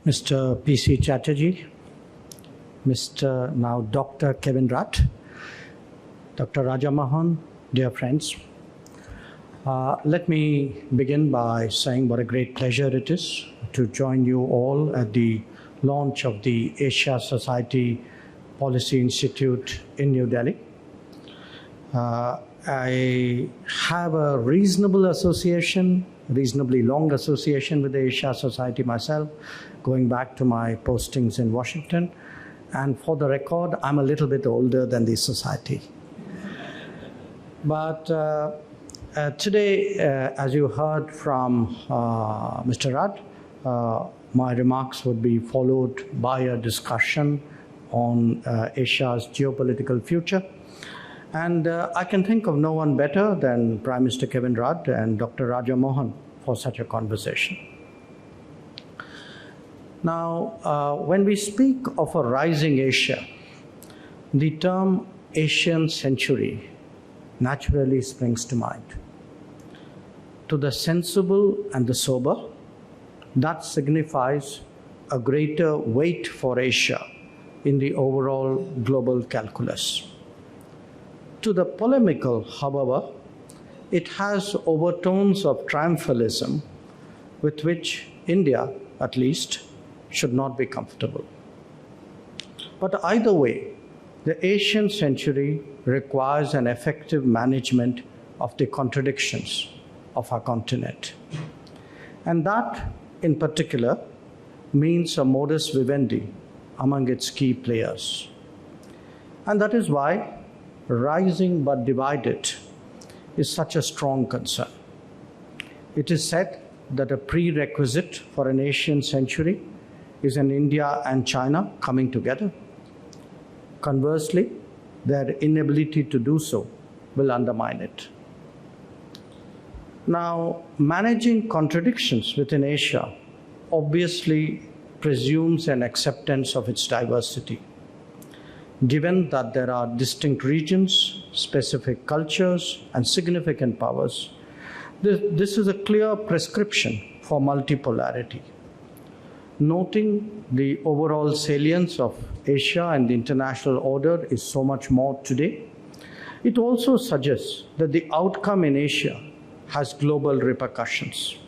Mr. P.C. Chatterjee, Mr. now Dr. Kevin Rudd, Dr. Raja Mohan, dear friends. Let me begin by saying what a great pleasure it is to join you all at the launch of the Asia Society Policy Institute in New Delhi. I have a reasonably long association with the Asia Society myself, going back to my postings in Washington. And for the record, I'm a little bit older than the society. But today, as you heard from Mr. Rudd, my remarks would be followed by a discussion on Asia's geopolitical future. And I can think of no one better than Prime Minister Kevin Rudd and Dr. Raja Mohan for such a conversation. Now, when we speak of a rising Asia, the term Asian century naturally springs to mind. To the sensible and the sober, that signifies a greater weight for Asia in the overall global calculus. To the polemical, however, it has overtones of triumphalism with which India, at least, should not be comfortable. But either way, the Asian century requires an effective management of the contradictions of our continent. And that, in particular, means a modus vivendi among its key players. And that is why rising but divided is such a strong concern. It is said that a prerequisite for an Asian century is an India and China coming together. Conversely, their inability to do so will undermine it. Now, managing contradictions within Asia obviously presumes an acceptance of its diversity. Given that there are distinct regions, specific cultures, and significant powers, this is a clear prescription for multipolarity. Noting the overall salience of Asia and the international order is so much more today, it also suggests that the outcome in Asia has global repercussions.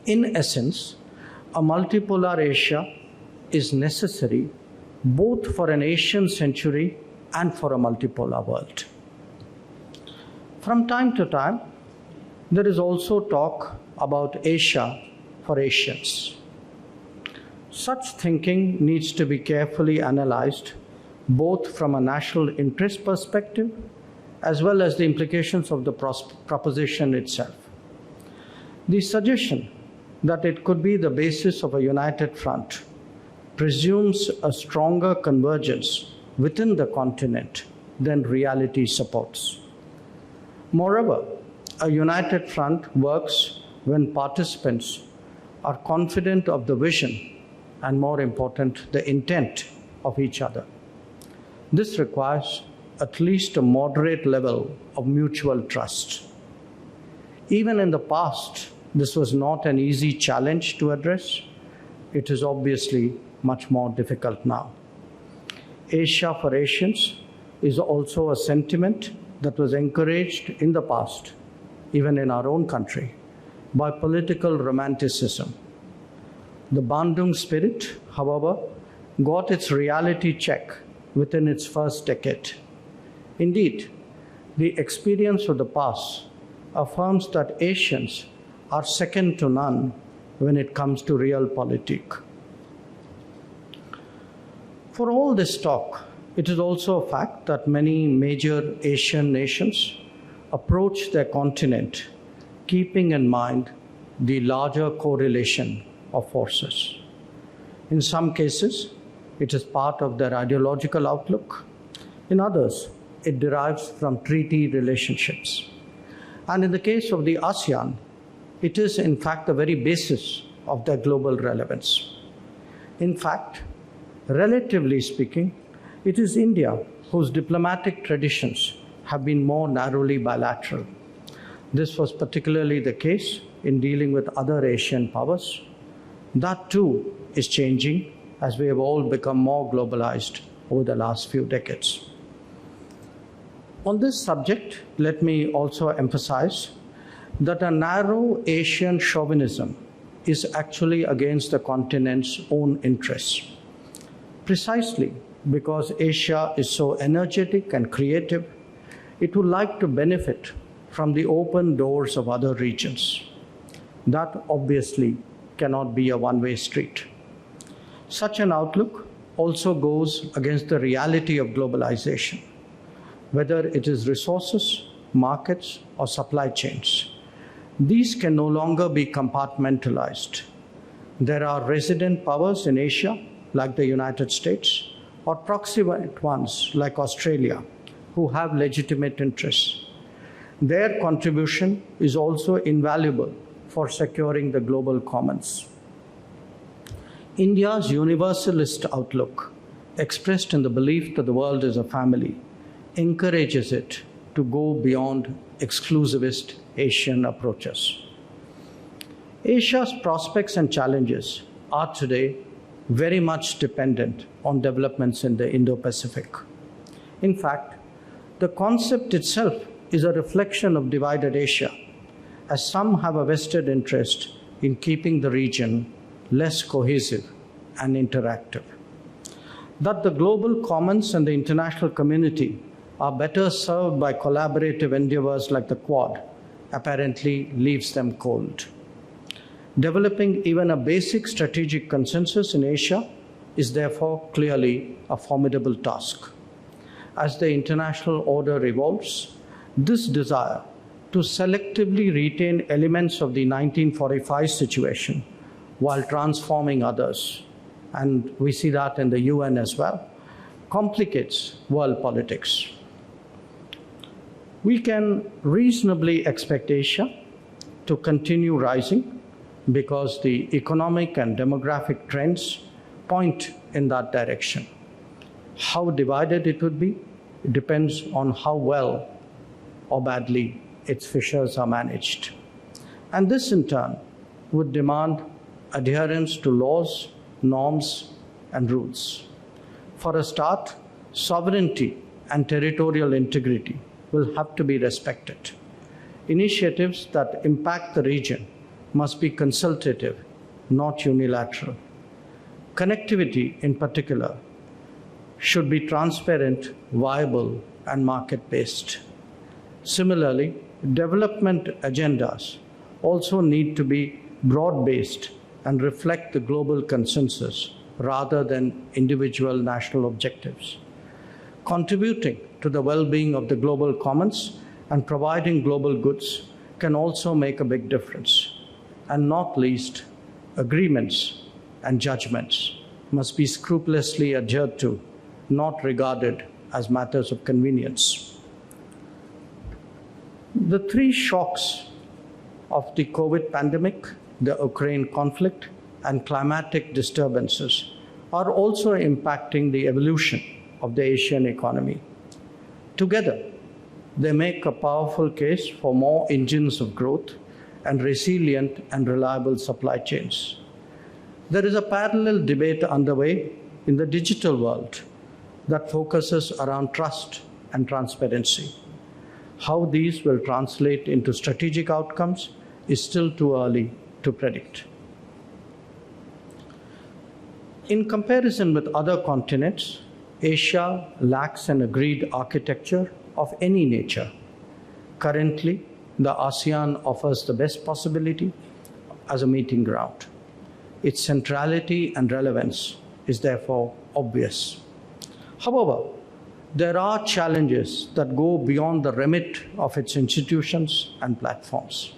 In essence, a multipolar Asia is necessary both for an Asian century and for a multipolar world. From time to time, there is also talk about Asia for Asians. Such thinking needs to be carefully analyzed, both from a national interest perspective as well as the implications of the proposition itself. The suggestion that it could be the basis of a united front presumes a stronger convergence within the continent than reality supports. Moreover, a united front works when participants are confident of the vision and, more important, the intent of each other. This requires at least a moderate level of mutual trust. Even in the past, this was not an easy challenge to address. It is obviously much more difficult now. Asia for Asians is also a sentiment that was encouraged in the past, even in our own country, by political romanticism. The Bandung spirit, however, got its reality check within its first decade. Indeed, the experience of the past affirms that Asians are second to none when it comes to realpolitik. For all this talk, it is also a fact that many major Asian nations approach their continent keeping in mind the larger correlation of forces. In some cases, it is part of their ideological outlook. In others, it derives from treaty relationships. And in the case of the ASEAN, it is in fact the very basis of their global relevance. In fact, relatively speaking, it is India whose diplomatic traditions have been more narrowly bilateral. This was particularly the case in dealing with other Asian powers. That too is changing as we have all become more globalized over the last few decades. On this subject, let me also emphasize that a narrow Asian chauvinism is actually against the continent's own interests. Precisely because Asia is so energetic and creative, it would like to benefit from the open doors of other regions. That obviously cannot be a one-way street. Such an outlook also goes against the reality of globalization, whether it is resources, markets, or supply chains. These can no longer be compartmentalized. There are resident powers in Asia, like the United States, or proximate ones like Australia, who have legitimate interests. Their contribution is also invaluable for securing the global commons. India's universalist outlook, expressed in the belief that the world is a family, encourages it to go beyond exclusivist Asian approaches. Asia's prospects and challenges are today very much dependent on developments in the Indo-Pacific. In fact, the concept itself is a reflection of divided Asia, as some have a vested interest in keeping the region less cohesive and interactive. That the global commons and the international community are better served by collaborative endeavors like the Quad apparently leaves them cold. Developing even a basic strategic consensus in Asia is therefore clearly a formidable task. As the international order evolves, this desire to selectively retain elements of the 1945 situation while transforming others, and we see that in the UN as well, complicates world politics. We can reasonably expect Asia to continue rising because the economic and demographic trends point in that direction. How divided it would be depends on how well or badly its fissures are managed. And this in turn would demand adherence to laws, norms, and rules. For a start, sovereignty and territorial integrity will have to be respected. Initiatives that impact the region must be consultative, not unilateral. Connectivity, in particular, should be transparent, viable, and market-based. Similarly, development agendas also need to be broad-based and reflect the global consensus rather than individual national objectives. Contributing to the well-being of the global commons and providing global goods can also make a big difference. And not least, agreements and judgments must be scrupulously adhered to, not regarded as matters of convenience. The three shocks of the COVID pandemic, the Ukraine conflict, and climatic disturbances are also impacting the evolution of the Asian economy. Together, they make a powerful case for more engines of growth and resilient and reliable supply chains. There is a parallel debate underway in the digital world that focuses around trust and transparency. How these will translate into strategic outcomes is still too early to predict. In comparison with other continents, Asia lacks an agreed architecture of any nature. Currently, the ASEAN offers the best possibility as a meeting ground. Its centrality and relevance is therefore obvious. However, there are challenges that go beyond the remit of its institutions and platforms.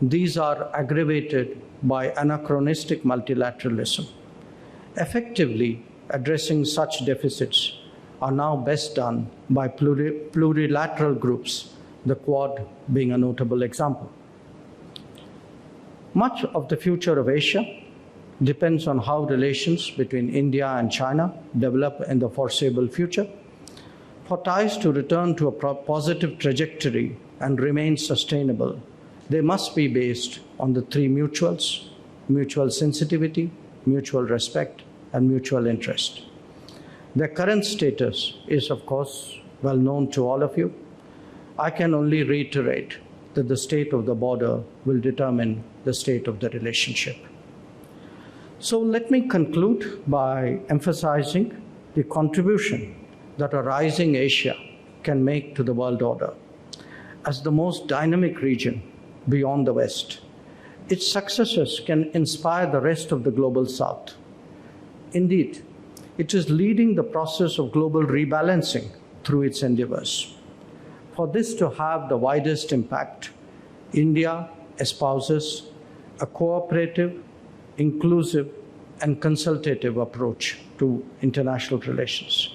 These are aggravated by anachronistic multilateralism. Effectively addressing such deficits are now best done by plurilateral groups, the Quad being a notable example. Much of the future of Asia depends on how relations between India and China develop in the foreseeable future. For ties to return to a positive trajectory and remain sustainable, they must be based on the three mutuals: mutual sensitivity, mutual respect, and mutual interest. Their current status is, of course, well known to all of you. I can only reiterate that the state of the border will determine the state of the relationship. So let me conclude by emphasizing the contribution that a rising Asia can make to the world order. As the most dynamic region beyond the West, its successes can inspire the rest of the global South. Indeed, it is leading the process of global rebalancing through its endeavors. For this to have the widest impact, India espouses a cooperative, inclusive, and consultative approach to international relations.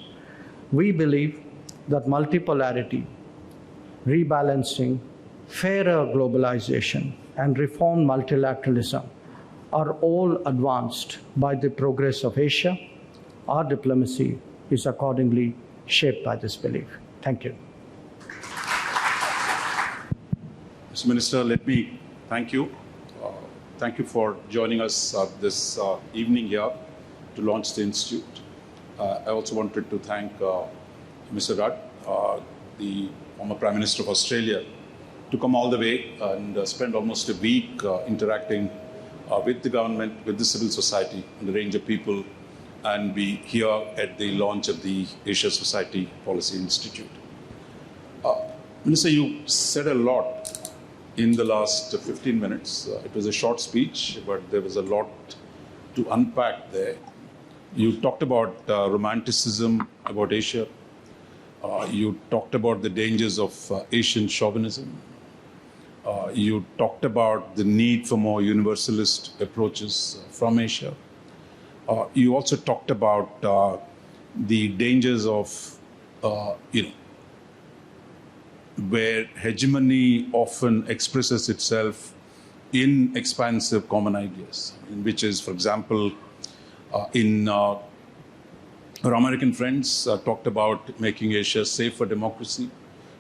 We believe that multipolarity, rebalancing, fairer globalization, and reformed multilateralism are all advanced by the progress of Asia. Our diplomacy is accordingly shaped by this belief. Thank you. Mr. Minister, let me thank you. Thank you for joining us this evening here to launch the Institute. I also wanted to thank Mr. Rudd, the former Prime Minister of Australia, to come all the way and spend almost a week interacting with the government, with the civil society, and the range of people, and be here at the launch of the Asia Society Policy Institute. Minister, you said a lot in the last 15 minutes. It was a short speech, but there was a lot to unpack there. You talked about romanticism about Asia. You talked about the dangers of Asian chauvinism. You talked about the need for more universalist approaches from Asia. You also talked about the dangers of, where hegemony often expresses itself in expansive common ideas, which is, for example, our American friends talked about making Asia safe for democracy,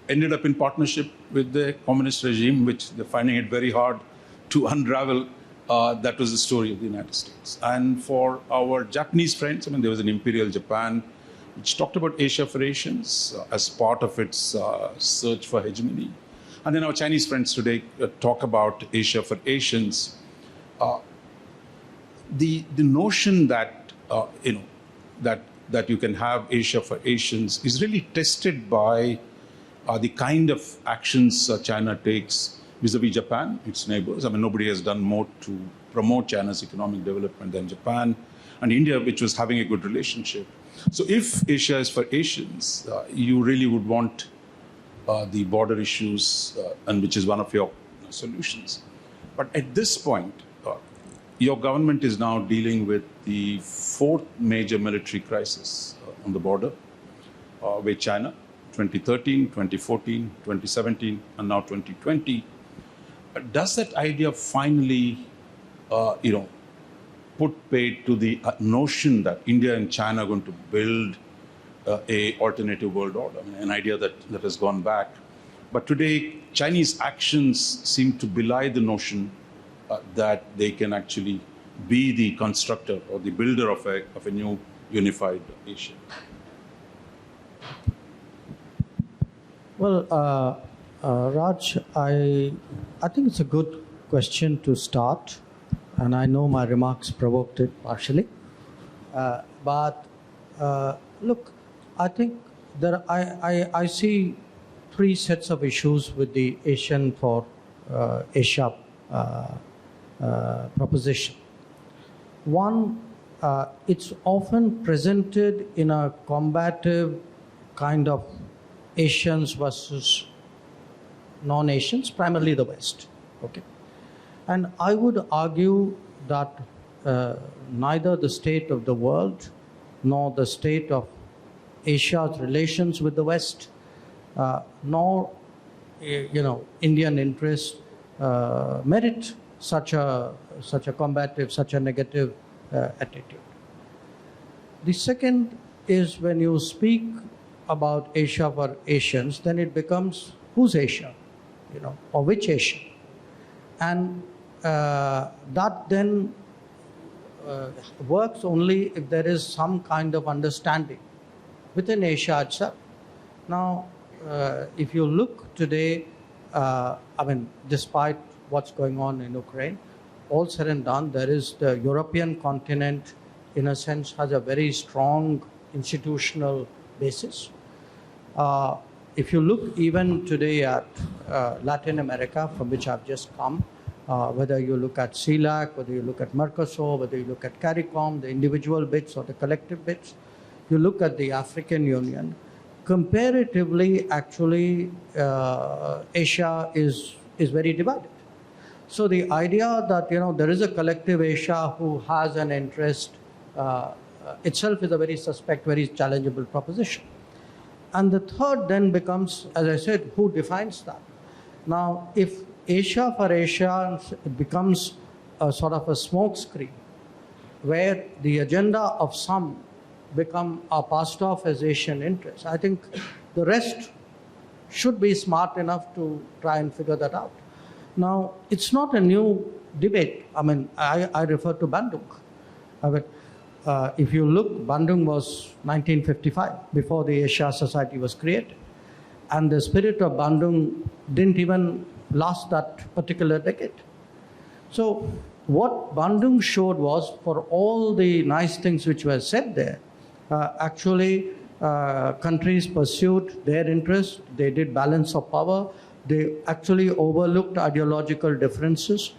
ended up in partnership with the communist regime, which they're finding it very hard to unravel. That was the story of the United States. And for our Japanese friends, there was an Imperial Japan, which talked about Asia for Asians as part of its search for hegemony. And then our Chinese friends today talk about Asia for Asians. The notion that, that you can have Asia for Asians is really tested by the kind of actions China takes vis-a-vis Japan, its neighbors. Nobody has done more to promote China's economic development than Japan, and India, which was having a good relationship. So if Asia is for Asians, you really would want the border issues, and which is one of your solutions. But at this point, your government is now dealing with the fourth major military crisis on the border with China, 2013, 2014, 2017, and now 2020. Does that idea finally, put paid to the notion that India and China are going to build a alternative world order? An idea that has gone back. But today, Chinese actions seem to belie the notion that they can actually be the constructor or the builder of a new unified Asia. Well, Raj, I think it's a good question to start, and I know my remarks provoked it partially. But look, I think I see three sets of issues with the Asian for Asia proposition. One, it's often presented in a combative kind of Asians versus non-Asians, primarily the West. Okay, and I would argue that neither the state of the world nor the state of Asia's relations with the West, nor Indian interests merit such a combative, such a negative attitude. The second is, when you speak about Asia for Asians, then it becomes who's Asia, or which Asia, and that then works only if there is some kind of understanding within Asia itself. Now, if you look today, despite what's going on in Ukraine, all said and done, there is the European continent, in a sense, has a very strong institutional basis. If you look even today at Latin America, from which I've just come, whether you look at CELAC, whether you look at Mercosur, whether you look at CARICOM, the individual bits or the collective bits, you look at the African Union, comparatively, actually, Asia is very divided. So the idea that, there is a collective Asia who has an interest itself is a very suspect, very challengeable proposition. And the third then becomes, as I said, who defines that? Now, if Asia for Asians becomes a sort of a smokescreen where the agenda of some are passed off as Asian interests, I think the rest should be smart enough to try and figure that out. Now, it's not a new debate. I refer to Bandung. If you look, Bandung was 1955, before the Asia Society was created. And the spirit of Bandung didn't even last that particular decade. So what Bandung showed was, for all the nice things which were said there, countries pursued their interests, they did balance of power, they actually overlooked ideological differences.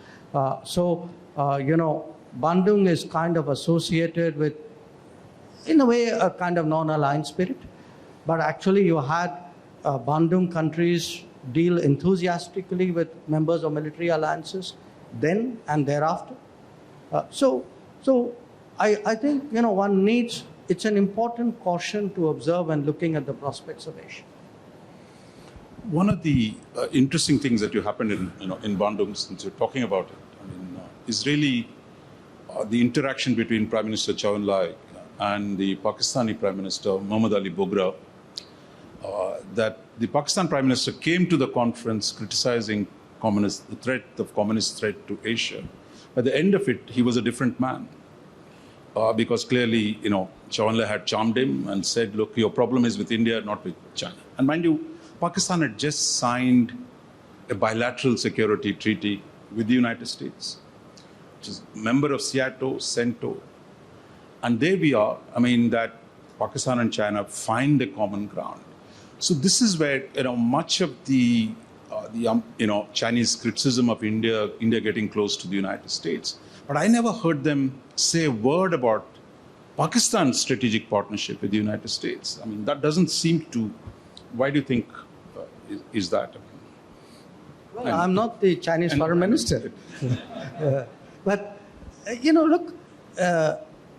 Bandung is kind of associated with, in a way, a kind of non-aligned spirit. But actually you had Bandung countries deal enthusiastically with members of military alliances then and thereafter. So I think, one needs, it's an important caution to observe when looking at the prospects of Asia. One of the interesting things that happened in Bandung, since you're talking about it, is really the interaction between Prime Minister Chow En-lai and the Pakistani Prime Minister Muhammad Ali Bogra, that the Pakistan Prime Minister came to the conference criticizing the communist threat to Asia. At the end of it, he was a different man. Because clearly, Chow En-lai had charmed him and said, look, your problem is with India, not with China. And mind you, Pakistan had just signed a bilateral security treaty with the United States, which is a member of SEATO, CENTO. And there we are, that Pakistan and China find a common ground. So this is where, much of the Chinese criticism of India getting close to the United States. But I never heard them say a word about Pakistan's strategic partnership with the United States. That doesn't seem to, why do you think is that? Well, I'm not the Chinese foreign minister. But, look,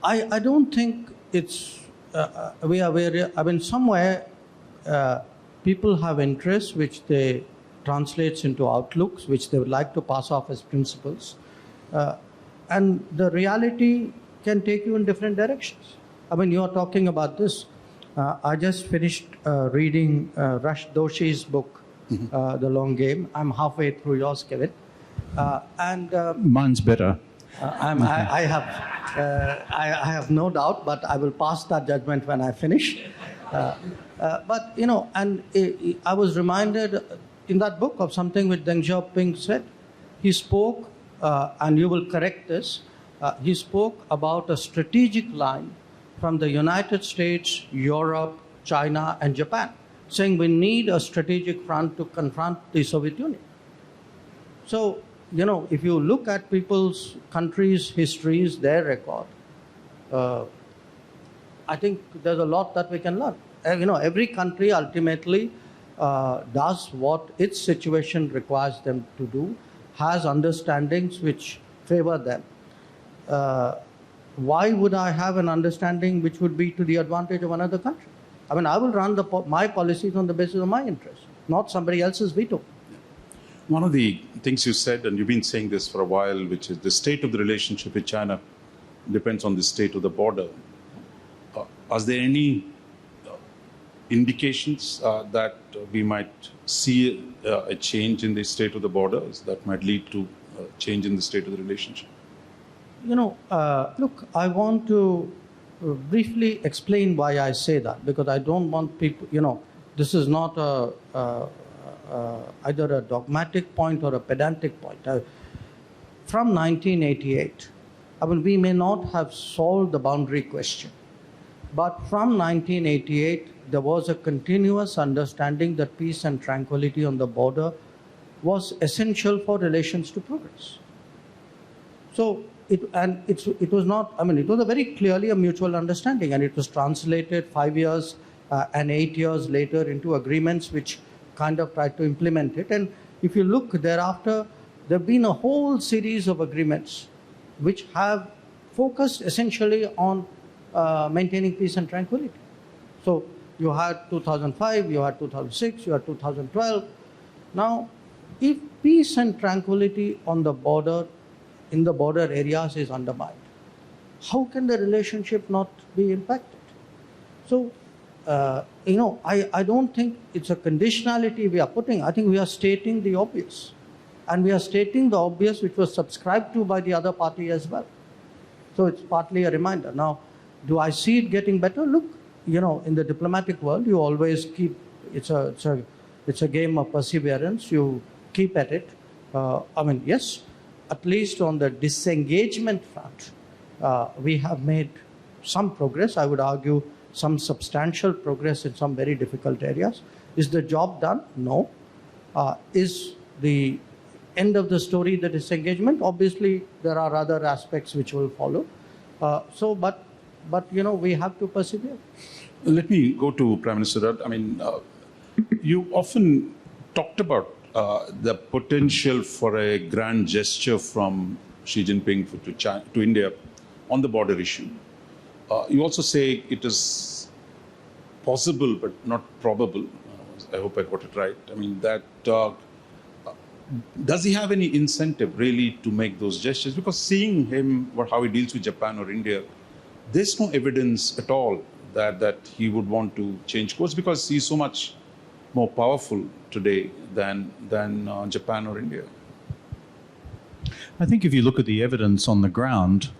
I don't think it's, somewhere people have interests which they translates into outlooks, which they would like to pass off as principles. And the reality can take you in different directions. You are talking about this. I just finished reading Rush Doshi's book, The Long Game. I'm halfway through yours, Kevin. Mine's better. I have no doubt, but I will pass that judgment when I finish. I was reminded in that book of something which Deng Xiaoping said. He spoke, and you will correct this, he spoke about a strategic line from the United States, Europe, China, and Japan, saying we need a strategic front to confront the Soviet Union. So, if you look at people's countries' histories, their record, I think there's a lot that we can learn. Every country ultimately does what its situation requires them to do, has understandings which favor them. Why would I have an understanding which would be to the advantage of another country? I will run my policies on the basis of my interests, not somebody else's veto. One of the things you said, and you've been saying this for a while, which is the state of the relationship with China depends on the state of the border. Are there any indications that we might see a change in the state of the borders that might lead to a change in the state of the relationship? Look, I want to briefly explain why I say that, because I don't want people, this is not either a dogmatic point or a pedantic point. From 1988, we may not have solved the boundary question, but from 1988, there was a continuous understanding that peace and tranquility on the border was essential for relations to progress. So, it was not, it was a very clearly a mutual understanding, and it was translated 5 years and 8 years later into agreements which kind of tried to implement it. And if you look thereafter, there have been a whole series of agreements which have focused essentially on maintaining peace and tranquility. So you had 2005, you had 2006, you had 2012. Now, if peace and tranquility on the border, in the border areas is undermined, how can the relationship not be impacted? So, I don't think it's a conditionality we are putting. I think we are stating the obvious. And we are stating the obvious which was subscribed to by the other party as well. So it's partly a reminder. Now, do I see it getting better? Look, in the diplomatic world, you always keep, it's a game of perseverance. You keep at it. Yes, at least on the disengagement front, we have made some progress. I would argue some substantial progress in some very difficult areas. Is the job done? No. Is the end of the story the disengagement? Obviously, there are other aspects which will follow. But we have to persevere. Let me go to Prime Minister. You often talked about the potential for a grand gesture from Xi Jinping to India on the border issue. You also say it is possible but not probable. I hope I got it right. Does he have any incentive really to make those gestures? Because seeing him, how he deals with Japan or India, there's no evidence at all that he would want to change course, because he's so much more powerful today than Japan or India. I think if you look at the evidence on the ground,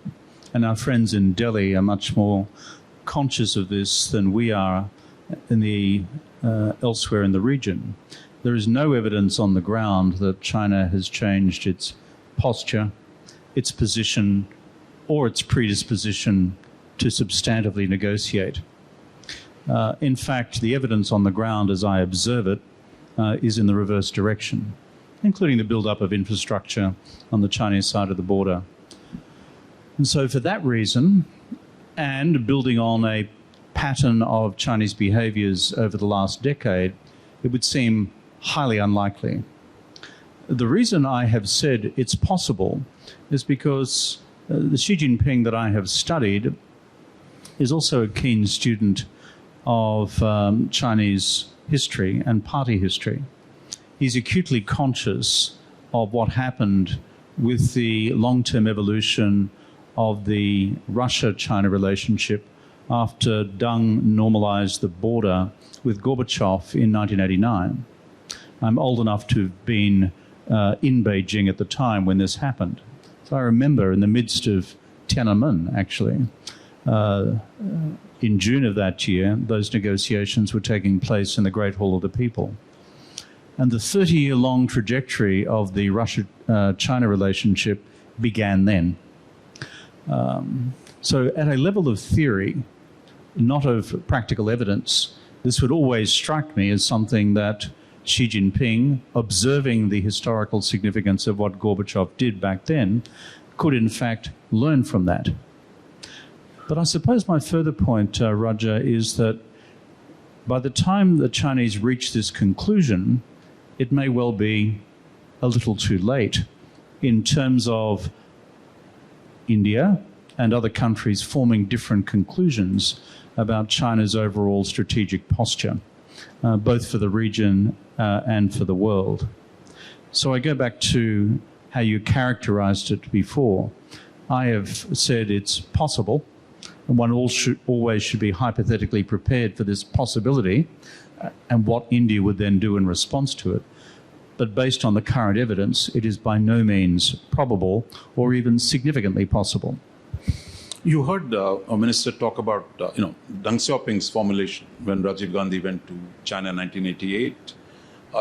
and our friends in Delhi are much more conscious of this than we are elsewhere in the region, there is no evidence on the ground that China has changed its posture, its position, or its predisposition to substantively negotiate. In fact, the evidence on the ground, as I observe it, is in the reverse direction, including the build-up of infrastructure on the Chinese side of the border. And so for that reason, and building on a pattern of Chinese behaviours over the last decade, it would seem highly unlikely. The reason I have said it's possible is because the Xi Jinping that I have studied is also a keen student of Chinese history and party history. He's acutely conscious of what happened with the long-term evolution of the Russia-China relationship after Deng normalized the border with Gorbachev in 1989. I'm old enough to have been in Beijing at the time when this happened. So I remember in the midst of Tiananmen, actually, in June of that year, those negotiations were taking place in the Great Hall of the People. And the 30-year-long trajectory of the Russia-China relationship began then. So at a level of theory, not of practical evidence, this would always strike me as something that Xi Jinping, observing the historical significance of what Gorbachev did back then, could in fact learn from that. But I suppose my further point, Roger, is that by the time the Chinese reach this conclusion, it may well be a little too late in terms of India and other countries forming different conclusions about China's overall strategic posture, both for the region and for the world. So I go back to how you characterized it before. I have said it's possible, and one always should be hypothetically prepared for this possibility and what India would then do in response to it. but based on the current evidence, it is by no means probable or even significantly possible. You heard a minister talk about, Deng Xiaoping's formulation when Rajiv Gandhi went to China in 1988.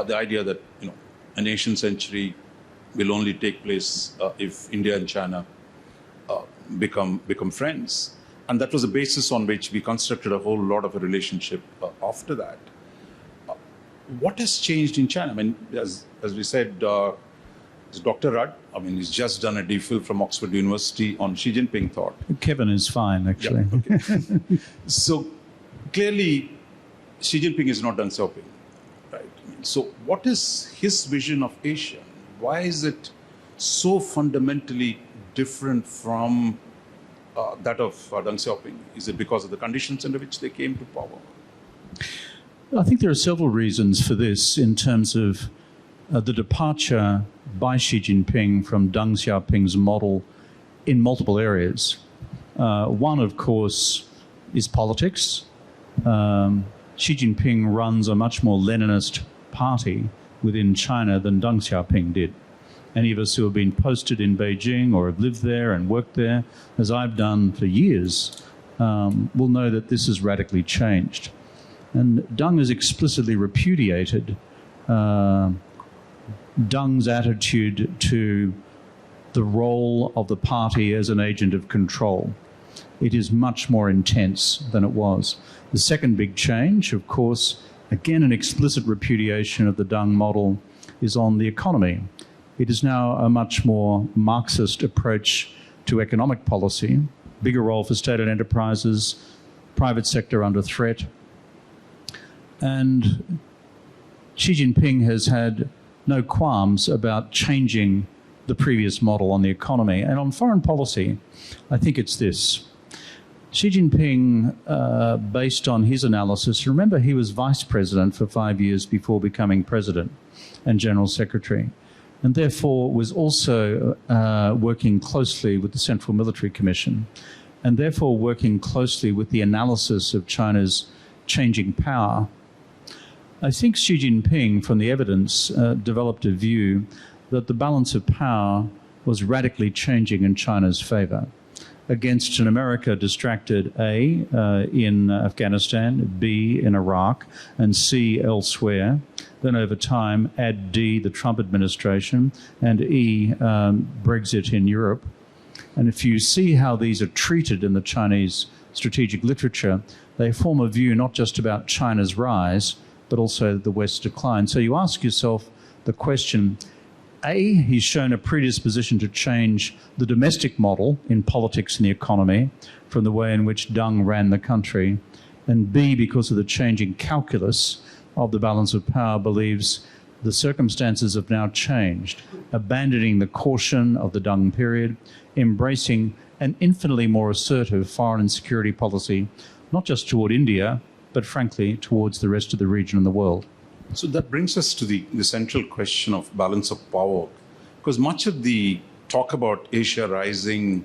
The idea that, a nation century will only take place if India and China become friends. And that was the basis on which we constructed a whole lot of a relationship after that. What has changed in China? I mean, as we said, Dr. Rudd, he's just done a DPhil from Oxford University on Xi Jinping thought. Kevin is fine, actually. Yeah, okay. So clearly, Xi Jinping is not Deng Xiaoping, right? So what is his vision of Asia? Why is it so fundamentally different from that of Deng Xiaoping? Is it because of the conditions under which they came to power? I think there are several reasons for this in terms of the departure by Xi Jinping from Deng Xiaoping's model in multiple areas. One, of course, is politics. Xi Jinping runs a much more Leninist party within China than Deng Xiaoping did. Any of us who have been posted in Beijing or have lived there and worked there, as I've done for years, will know that this has radically changed. And Deng has explicitly repudiated Deng's attitude to the role of the party as an agent of control. It is much more intense than it was. The second big change, of course, again an explicit repudiation of the Deng model, is on the economy. It is now a much more Marxist approach to economic policy, bigger role for state-owned enterprises, private sector under threat. And Xi Jinping has had no qualms about changing the previous model on the economy. And on foreign policy, I think it's this. Xi Jinping, based on his analysis, remember he was vice president for 5 years before becoming president and general secretary, and therefore was also working closely with the Central Military Commission, and therefore working closely with the analysis of China's changing power. I think Xi Jinping, from the evidence, developed a view that the balance of power was radically changing in China's favor against an America distracted, A, in Afghanistan, B, in Iraq, and C, elsewhere. Then over time, add D, the Trump administration, and E, Brexit in Europe. And if you see how these are treated in the Chinese strategic literature, they form a view not just about China's rise, but also the West's decline. So you ask yourself the question, A, he's shown a predisposition to change the domestic model in politics and the economy from the way in which Deng ran the country, and B, because of the changing calculus of the balance of power, believes the circumstances have now changed, abandoning the caution of the Deng period, embracing an infinitely more assertive foreign and security policy, not just toward India, but frankly towards the rest of the region and the world. So that brings us to the central question of balance of power, because much of the talk about Asia rising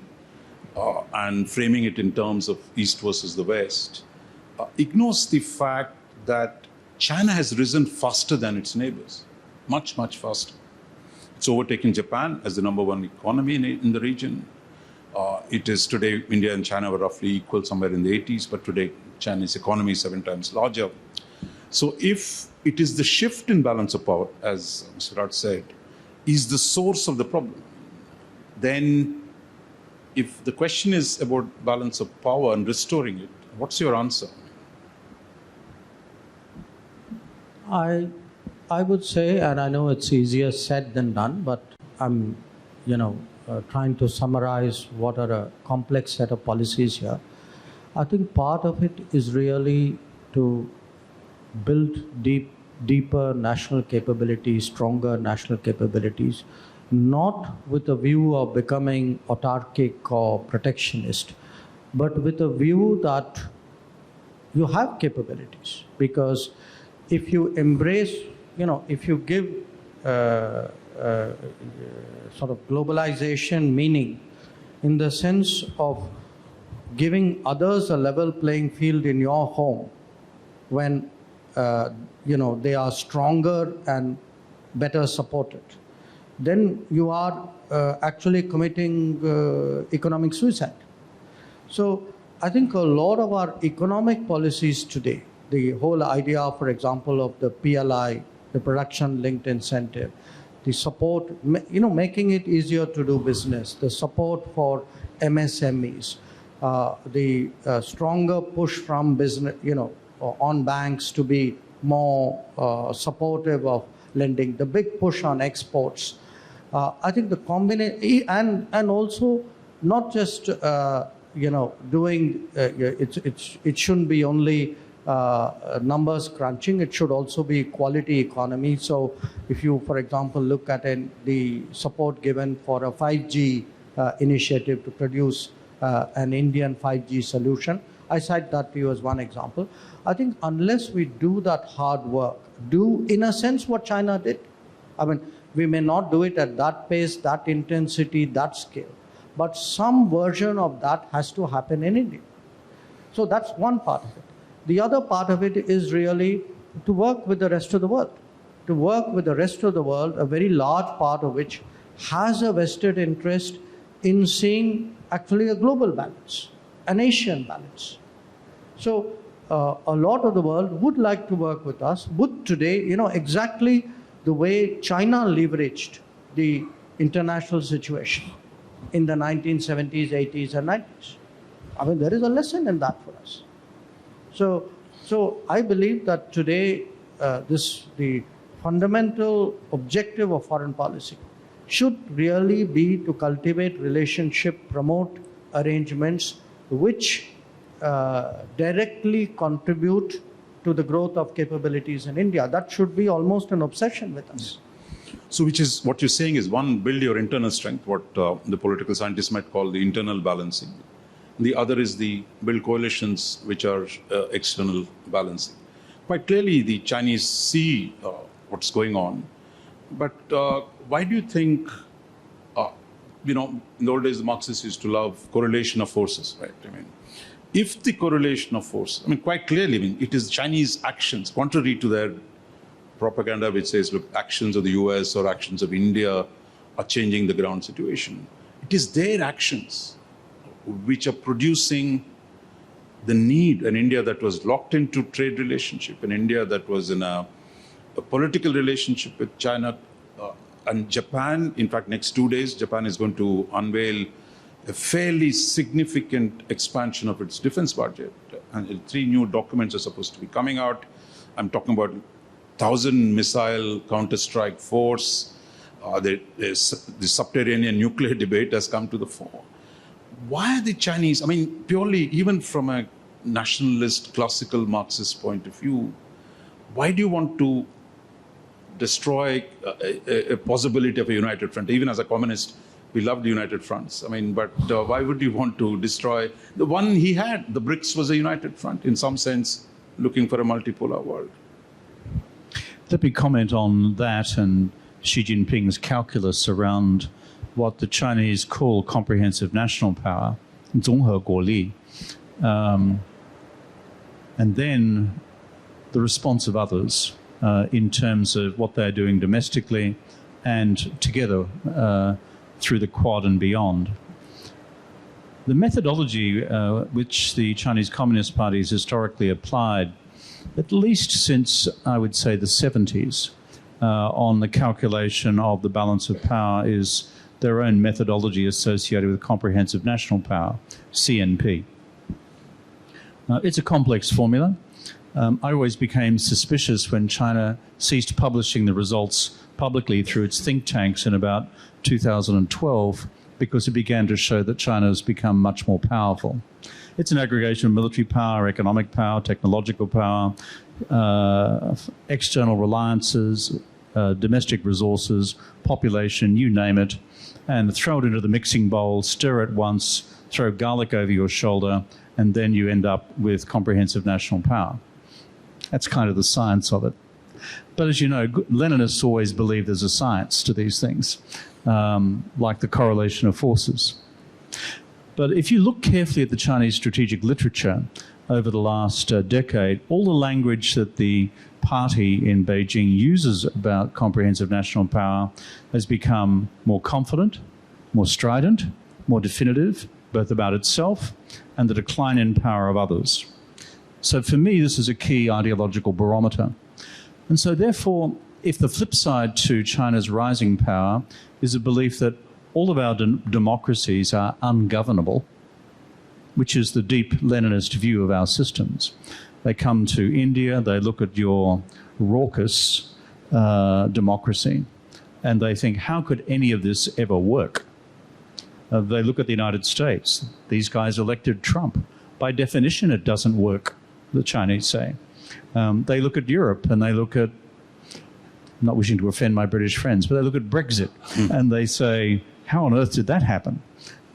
and framing it in terms of East versus the West ignores the fact that China has risen faster than its neighbors, much, much faster. It's overtaken Japan as the #1 economy in the region. It is today, India and China were roughly equal somewhere in the 80s, but today China's economy is 7 times larger. So if it is the shift in balance of power, as Mr. Rudd said, is the source of the problem, then if the question is about balance of power and restoring it, what's your answer? I would say, and I know it's easier said than done, but I'm, trying to summarize what are a complex set of policies here. I think part of it is really to build deeper national capabilities, stronger national capabilities, not with a view of becoming autarkic or protectionist, but with a view that you have capabilities. Because if you embrace, if you give sort of globalization meaning in the sense of giving others a level playing field in your home when they are stronger and better supported, then you are actually committing economic suicide. So I think a lot of our economic policies today, the whole idea, for example, of the PLI, the production-linked incentive, the support, making it easier to do business, the support for MSMEs, the stronger push from business, on banks to be more supportive of lending, the big push on exports. I think the combination, and also not just doing it shouldn't be only numbers crunching, it should also be quality economy. So if you, for example, look at the support given for a 5G initiative to produce an Indian 5G solution, I cite that to you as one example. I think unless we do that hard work, do in a sense what China did. I mean, we may not do it at that pace, that intensity, that scale, but some version of that has to happen in India. So that's one part of it. The other part of it is really to work with the rest of the world. To work with the rest of the world, a very large part of which has a vested interest in seeing actually a global balance, an Asian balance. So a lot of the world would like to work with us, would today, exactly the way China leveraged the international situation in the 1970s, 80s, and 90s. I mean, there is a lesson in that for us. So I believe that today, the fundamental objective of foreign policy should really be to cultivate relationship, promote arrangements which directly contribute to the growth of capabilities in India. That should be almost an obsession with us. So which is what you're saying is, one, build your internal strength, what the political scientists might call the internal balancing. The other is the build coalitions which are external balancing. Quite clearly, the Chinese see what's going on. But why do you think, in the old days, the Marxists used to love correlation of forces, right? I mean, if the correlation of force, quite clearly, it is Chinese actions, contrary to their propaganda, which says, look, actions of the US or actions of India are changing the ground situation. It is their actions which are producing the need, an India that was locked into trade relationship, an India that was in a political relationship with China and Japan. In fact, next 2 days, Japan is going to unveil a fairly significant expansion of its defense budget. And 3 new documents are supposed to be coming out. I'm talking about 1,000 missile counter-strike force. The subterranean nuclear debate has come to the fore. Why are the Chinese, purely even from a nationalist, classical Marxist point of view, why do you want to destroy a possibility of a united front? Even as a communist, we loved united fronts. But why would you want to destroy the one he had? The BRICS was a united front, in some sense, looking for a multipolar world. Let me comment on that and Xi Jinping's calculus around what the Chinese call comprehensive national power, 综合国力, and then the response of others in terms of what they're doing domestically and together through the Quad and beyond. The methodology which the Chinese Communist Party has historically applied, at least since, I would say, the 70s, on the calculation of the balance of power is their own methodology associated with comprehensive national power, CNP. It's a complex formula. I always became suspicious when China ceased publishing the results publicly through its think tanks in about 2012, because it began to show that China has become much more powerful. It's an aggregation of military power, economic power, technological power, external reliances, domestic resources, population, you name it, and throw it into the mixing bowl, stir it once, throw garlic over your shoulder, and then you end up with comprehensive national power. That's kind of the science of it. But as you know, Leninists always believe there's a science to these things, like the correlation of forces. But if you look carefully at the Chinese strategic literature, over the last decade, all the language that the party in Beijing uses about comprehensive national power has become more confident, more strident, more definitive, both about itself and the decline in power of others. So for me, this is a key ideological barometer. And so therefore, if the flip side to China's rising power is a belief that all of our democracies are ungovernable, which is the deep Leninist view of our systems. They come to India, they look at your raucous democracy, and they think, how could any of this ever work? They look at the United States. These guys elected Trump. By definition, it doesn't work, the Chinese say. They look at Europe and they look at, I'm not wishing to offend my British friends, but they look at Brexit and they say, how on earth did that happen?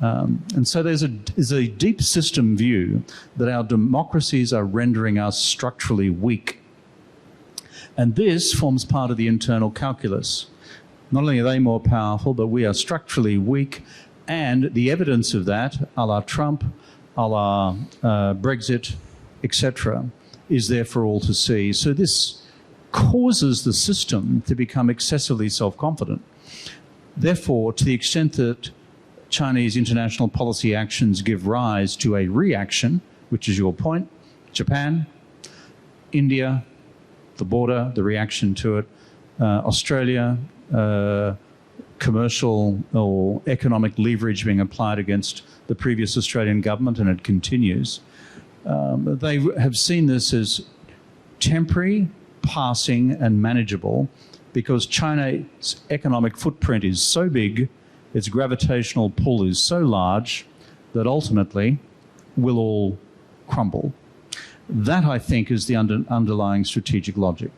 And so there's a deep system view that our democracies are rendering us structurally weak. And this forms part of the internal calculus. Not only are they more powerful, but we are structurally weak. And the evidence of that, a la Trump, a la Brexit, etc., is there for all to see. So this causes the system to become excessively self-confident. Therefore, to the extent that Chinese international policy actions give rise to a reaction, which is your point, Japan, India, the border, the reaction to it, Australia, commercial or economic leverage being applied against the previous Australian government, and it continues. They have seen this as temporary, passing and manageable because China's economic footprint is so big, its gravitational pull is so large that ultimately we'll all crumble. That, I think, is the underlying strategic logic.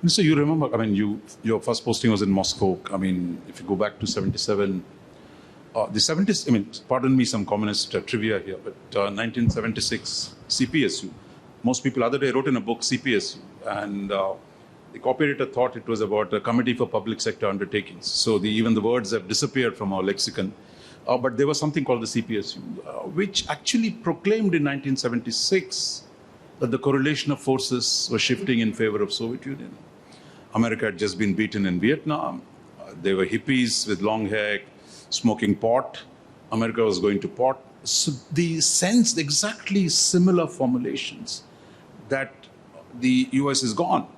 So you remember, I mean, your first posting was in Moscow. I mean, if you go back to 77, the 70s, I mean, pardon me some communist trivia here, but 1976, CPSU. Most people other day wrote in a book, CPSU, and the copy-editor thought it was about a Committee for Public Sector Undertakings. So even the words have disappeared from our lexicon. But there was something called the CPSU, which actually proclaimed in 1976 that the correlation of forces was shifting in favor of Soviet Union. America had just been beaten in Vietnam. There were hippies with long hair smoking pot. America was going to pot. So the sense, exactly similar formulations, that the US is gone,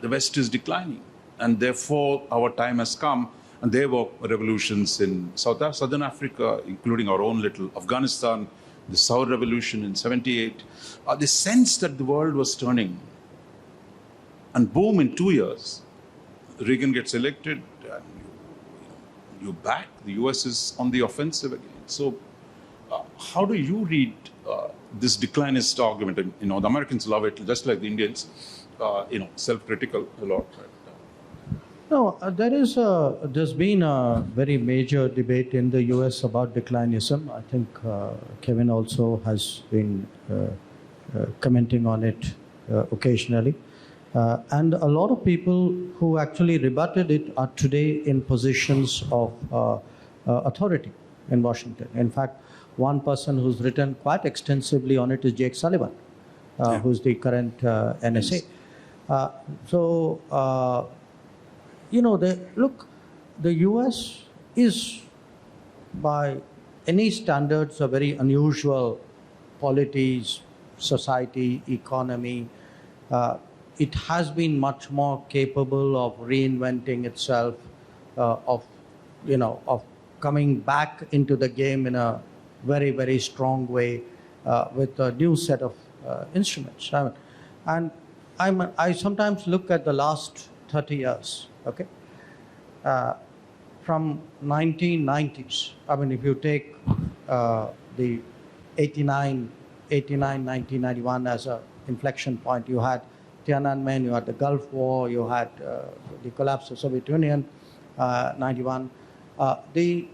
the West is declining, and therefore our time has come. And there were revolutions in Southern Africa, including our own little Afghanistan, the Saur Revolution in 78. The sense that the world was turning. And boom, in 2 years, Reagan gets elected, and you back, the US is on the offensive again. So how do you read this declinist argument? And, the Americans love it, just like the Indians, self-critical a lot. Right? No, there's been a very major debate in the US about declinism. I think Kevin also has been commenting on it occasionally. And a lot of people who actually rebutted it are today in positions of authority in Washington. In fact, one person who's written quite extensively on it is Jake Sullivan, who's the current NSA. The US is, by any standards, a very unusual polity, society, economy. It has been much more capable of reinventing itself, of coming back into the game in a very, very strong way with a new set of instruments. I sometimes look at the last 30 years. Okay, from 1990s. I mean, if you take the 1991 as an inflection point, you had Tiananmen, you had the Gulf War, you had the collapse of the Soviet Union, 91. The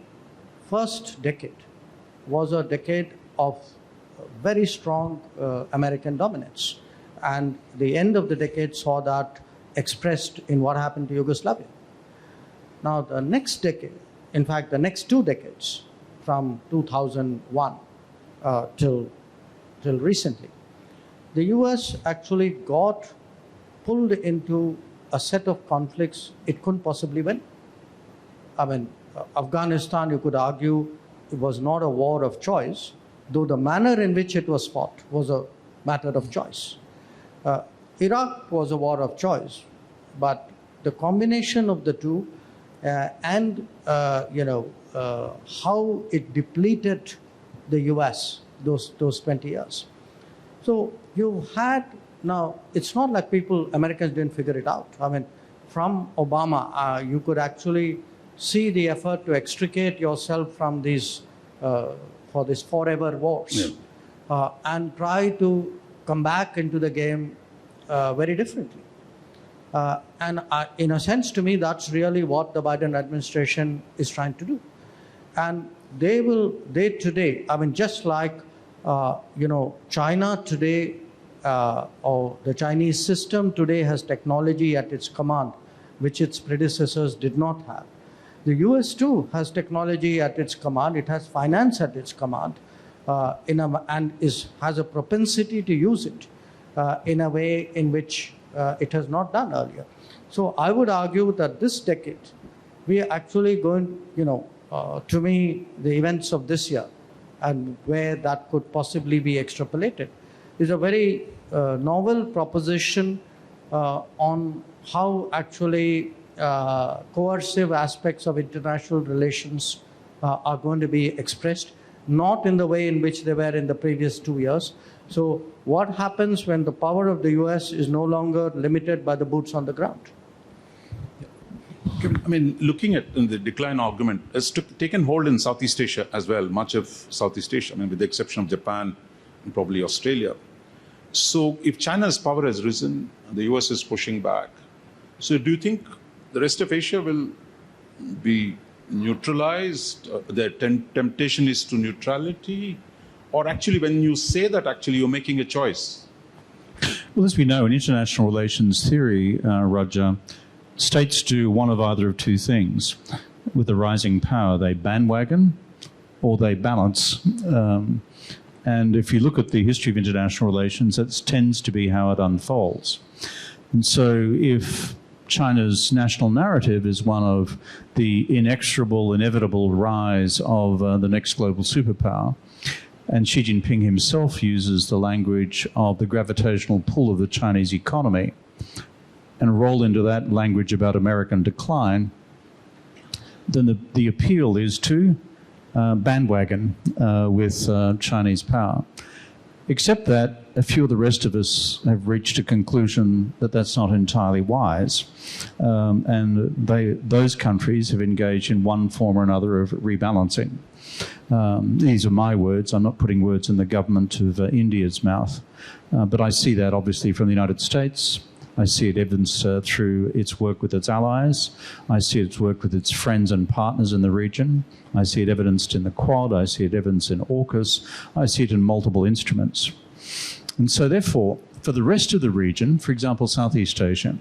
first decade was a decade of very strong American dominance, and the end of the decade saw that expressed in what happened to Yugoslavia. Now, the next decade, in fact, the next 2 decades, from 2001 till till recently. The US actually got pulled into a set of conflicts it couldn't possibly win. I mean, Afghanistan, you could argue, it was not a war of choice, though the manner in which it was fought was a matter of choice. Iraq was a war of choice, but the combination of the two and how it depleted the US those 20 years. So you had, now it's not like Americans didn't figure it out. I mean, from Obama, you could actually see the effort to extricate yourself from these for these forever wars, and try to come back into the game very differently. And in a sense, to me, that's really what the Biden administration is trying to do. And they today, I mean, just like, China today, or the Chinese system today has technology at its command, which its predecessors did not have. The US too has technology at its command. It has finance at its command, and has a propensity to use it in a way in which it has not done earlier. So I would argue that this decade, we are actually going, to me, the events of this year and where that could possibly be extrapolated is a very novel proposition on how actually coercive aspects of international relations are going to be expressed, not in the way in which they were in the previous 2 years. So what happens when the power of the US is no longer limited by the boots on the ground? I mean, looking at the decline argument, has taken hold in Southeast Asia as well, much of Southeast Asia, I mean, with the exception of Japan and probably Australia. So if China's power has risen, the US is pushing back. So do you think the rest of Asia will be neutralized? The temptation is to neutrality? Or actually, when you say that, actually, you're making a choice? Well, as we know, in international relations theory, Roger, states do one of either of two things. With a rising power, they bandwagon or they balance. And if you look at the history of international relations, that tends to be how it unfolds. And so if China's national narrative is one of the inexorable, inevitable rise of the next global superpower, and Xi Jinping himself uses the language of the gravitational pull of the Chinese economy, and roll into that language about American decline, then the appeal is to bandwagon with Chinese power. Except that a few of the rest of us have reached a conclusion that that's not entirely wise. And those countries have engaged in one form or another of rebalancing. These are my words. I'm not putting words in the government of India's mouth. But I see that obviously from the United States. I see it evidenced through its work with its allies. I see its work with its friends and partners in the region. I see it evidenced in the Quad. I see it evidenced in AUKUS. I see it in multiple instruments. And so therefore, for the rest of the region, for example, Southeast Asia,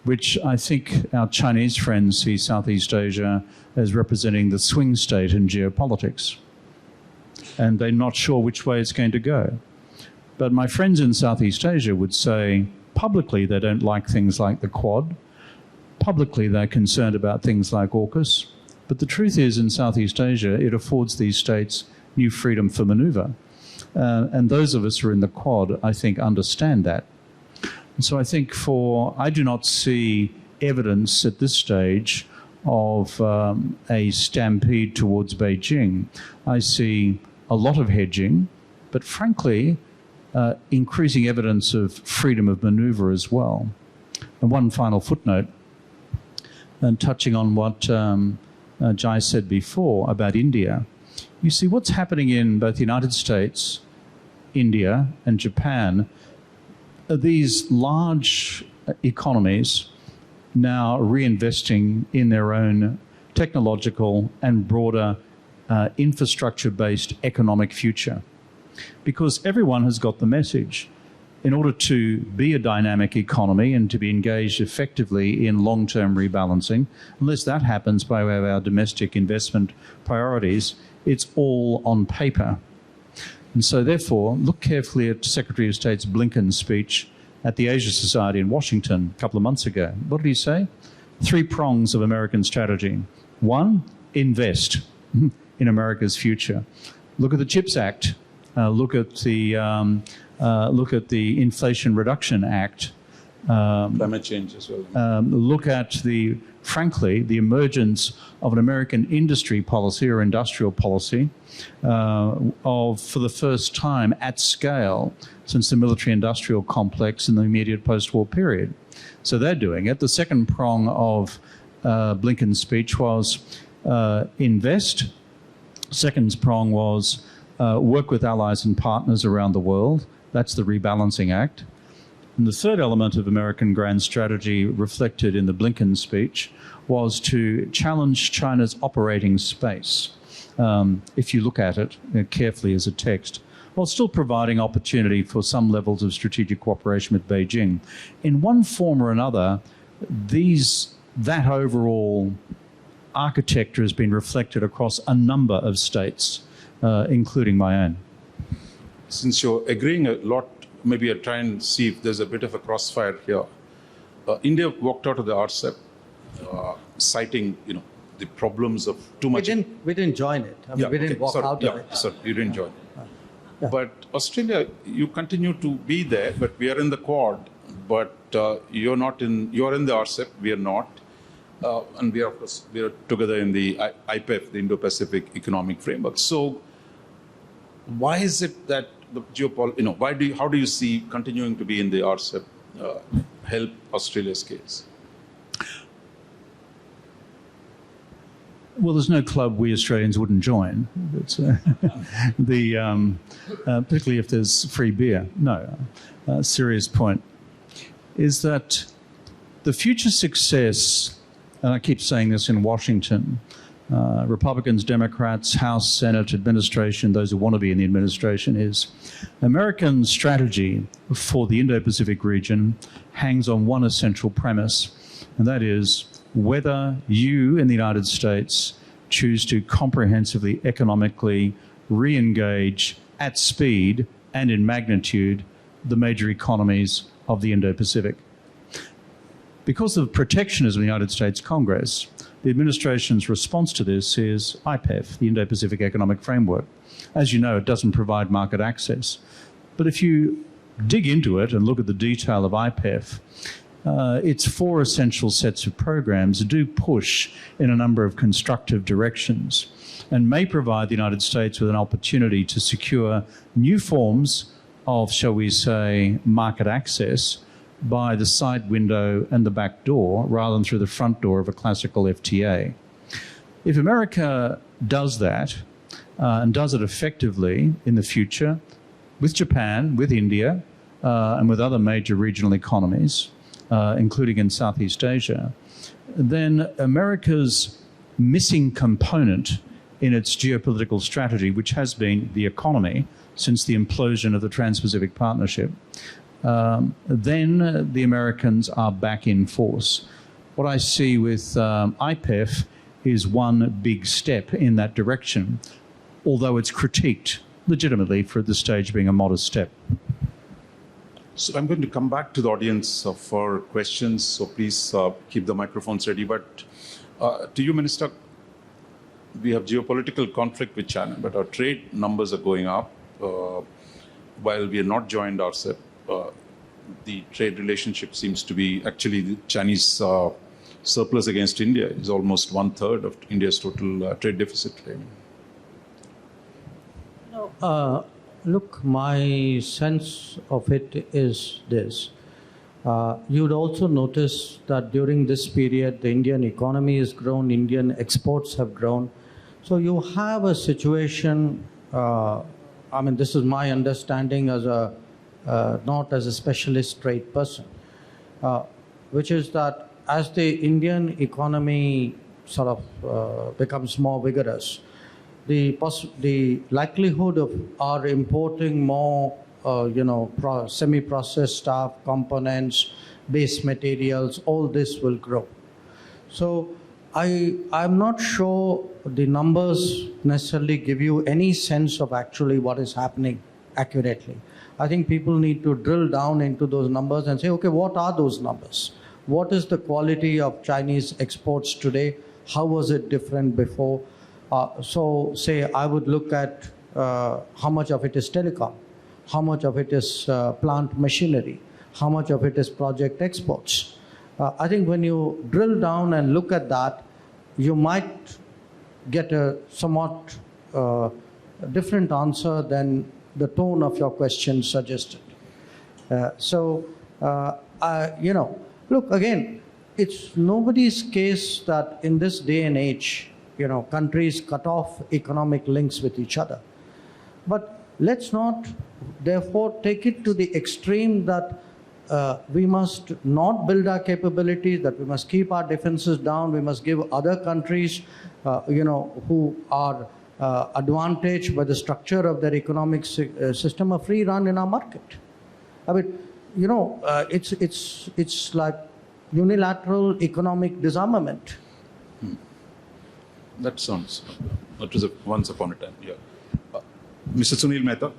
which I think our Chinese friends see Southeast Asia as representing the swing state in geopolitics. And they're not sure which way it's going to go. But my friends in Southeast Asia would say publicly they don't like things like the Quad. Publicly they're concerned about things like AUKUS. But the truth is, in Southeast Asia, it affords these states new freedom for maneuver. And those of us who are in the Quad, I think, understand that. And so I think I do not see evidence at this stage of a stampede towards Beijing. I see a lot of hedging, but frankly, increasing evidence of freedom of maneuver as well. And one final footnote, and touching on what Jai said before about India. You see what's happening in both the United States, India, and Japan. These large economies now reinvesting in their own technological and broader infrastructure-based economic future. Because everyone has got the message. In order to be a dynamic economy and to be engaged effectively in long-term rebalancing, unless that happens by way of our domestic investment priorities, it's all on paper. And so, therefore, look carefully at Secretary of State's Blinken's speech at the Asia Society in Washington a couple of months ago. What did he say? 3 prongs of American strategy. 1, invest in America's future. Look at the CHIPS Act. Look at the Inflation Reduction Act. Climate change as well. Look at frankly, the emergence of an American industry policy or industrial policy for the first time at scale since the military-industrial complex in the immediate post-war period. So they're doing it. The second prong of Blinken's speech was invest. Second prong was work with allies and partners around the world. That's the Rebalancing Act. And the third element of American grand strategy reflected in the Blinken speech was to challenge China's operating space, if you look at it carefully as a text, while still providing opportunity for some levels of strategic cooperation with Beijing. In one form or another, that overall architecture has been reflected across a number of states, including my own. Since you're agreeing a lot, maybe I'll try and see if there's a bit of a crossfire here. India walked out of the RCEP, citing, the problems of too much. We didn't join it. We didn't walk out of it. Sorry, you didn't join. But Australia, you continue to be there, but we are in the Quad. But you're not in. You're in the RCEP. We are not, and we are together in the IPEF, the Indo-Pacific Economic Framework. So, why is it that the how do you see continuing to be in the RCEP help Australia's case? Well, there's no club we Australians wouldn't join. It's, particularly if there's free beer. No, serious point is that the future success, and I keep saying this in Washington, Republicans, Democrats, House, Senate, administration, those who want to be in the administration, is American strategy for the Indo-Pacific region hangs on one essential premise, and that is whether you in the United States choose to comprehensively, economically re-engage at speed and in magnitude the major economies of the Indo-Pacific. Because of protectionism in the United States Congress, the administration's response to this is IPEF, the Indo-Pacific Economic Framework. As you know, it doesn't provide market access. But if you dig into it and look at the detail of IPEF, its 4 essential sets of programs do push in a number of constructive directions and may provide the United States with an opportunity to secure new forms of, shall we say, market access by the side window and the back door rather than through the front door of a classical FTA. If America does that and does it effectively in the future with Japan, with India, and with other major regional economies, including in Southeast Asia, then America's missing component in its geopolitical strategy, which has been the economy since the implosion of the Trans-Pacific Partnership, then the Americans are back in force. What I see with IPEF is one big step in that direction, although it's critiqued legitimately for at this stage being a modest step. So I'm going to come back to the audience for questions, so please keep the microphones ready. But to you, Minister, we have geopolitical conflict with China, but our trade numbers are going up. While we are not joined RCEP, the trade relationship seems to be actually the Chinese surplus against India is almost 1/3 of India's total trade deficit. Look, my sense of it is this. You'd also notice that during this period, the Indian economy has grown, Indian exports have grown. So you have a situation, this is my understanding as not as a specialist trade person, which is that as the Indian economy sort of becomes more vigorous, the likelihood of our importing more, semi-processed stuff, components, base materials, all this will grow. So I'm not sure the numbers necessarily give you any sense of actually what is happening accurately. I think people need to drill down into those numbers and say, okay, what are those numbers? What is the quality of Chinese exports today? How was it different before? So say I would look at how much of it is telecom, how much of it is plant machinery, how much of it is project exports. I think when you drill down and look at that, you might get a somewhat different answer than the tone of your question suggested. Look, again, it's nobody's case that in this day and age, countries cut off economic links with each other. But let's not, therefore, take it to the extreme that we must not build our capabilities, that we must keep our defenses down, we must give other countries, who are advantaged by the structure of their economic system a free run in our market. I mean, it's like unilateral economic disarmament. That sounds, that was once upon a time, yeah. Mr. Sunil Mehta.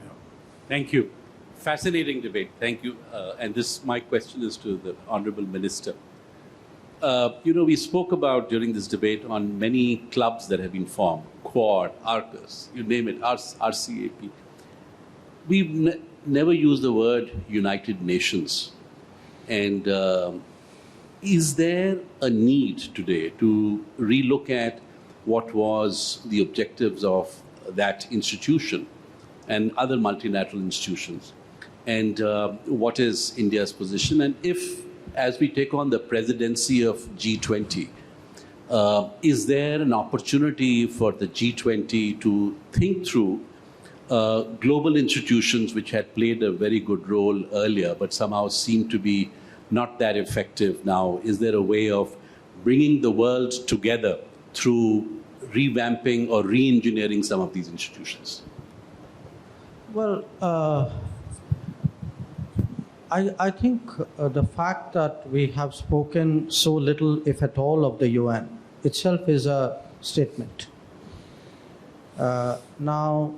Thank you. Fascinating debate. Thank you. And my question is to the Honorable Minister. We spoke about during this debate on many clubs that have been formed, Quad, ARCUS, you name it, RCAP. We've never used the word United Nations. And is there a need today to relook at what was the objectives of that institution and other multilateral institutions? And what is India's position? And if, as we take on the presidency of G20, is there an opportunity for the G20 to think through global institutions which had played a very good role earlier, but somehow seem to be not that effective now? Is there a way of bringing the world together through revamping or re-engineering some of these institutions? Well, I think the fact that we have spoken so little, if at all, of the UN itself is a statement. Now,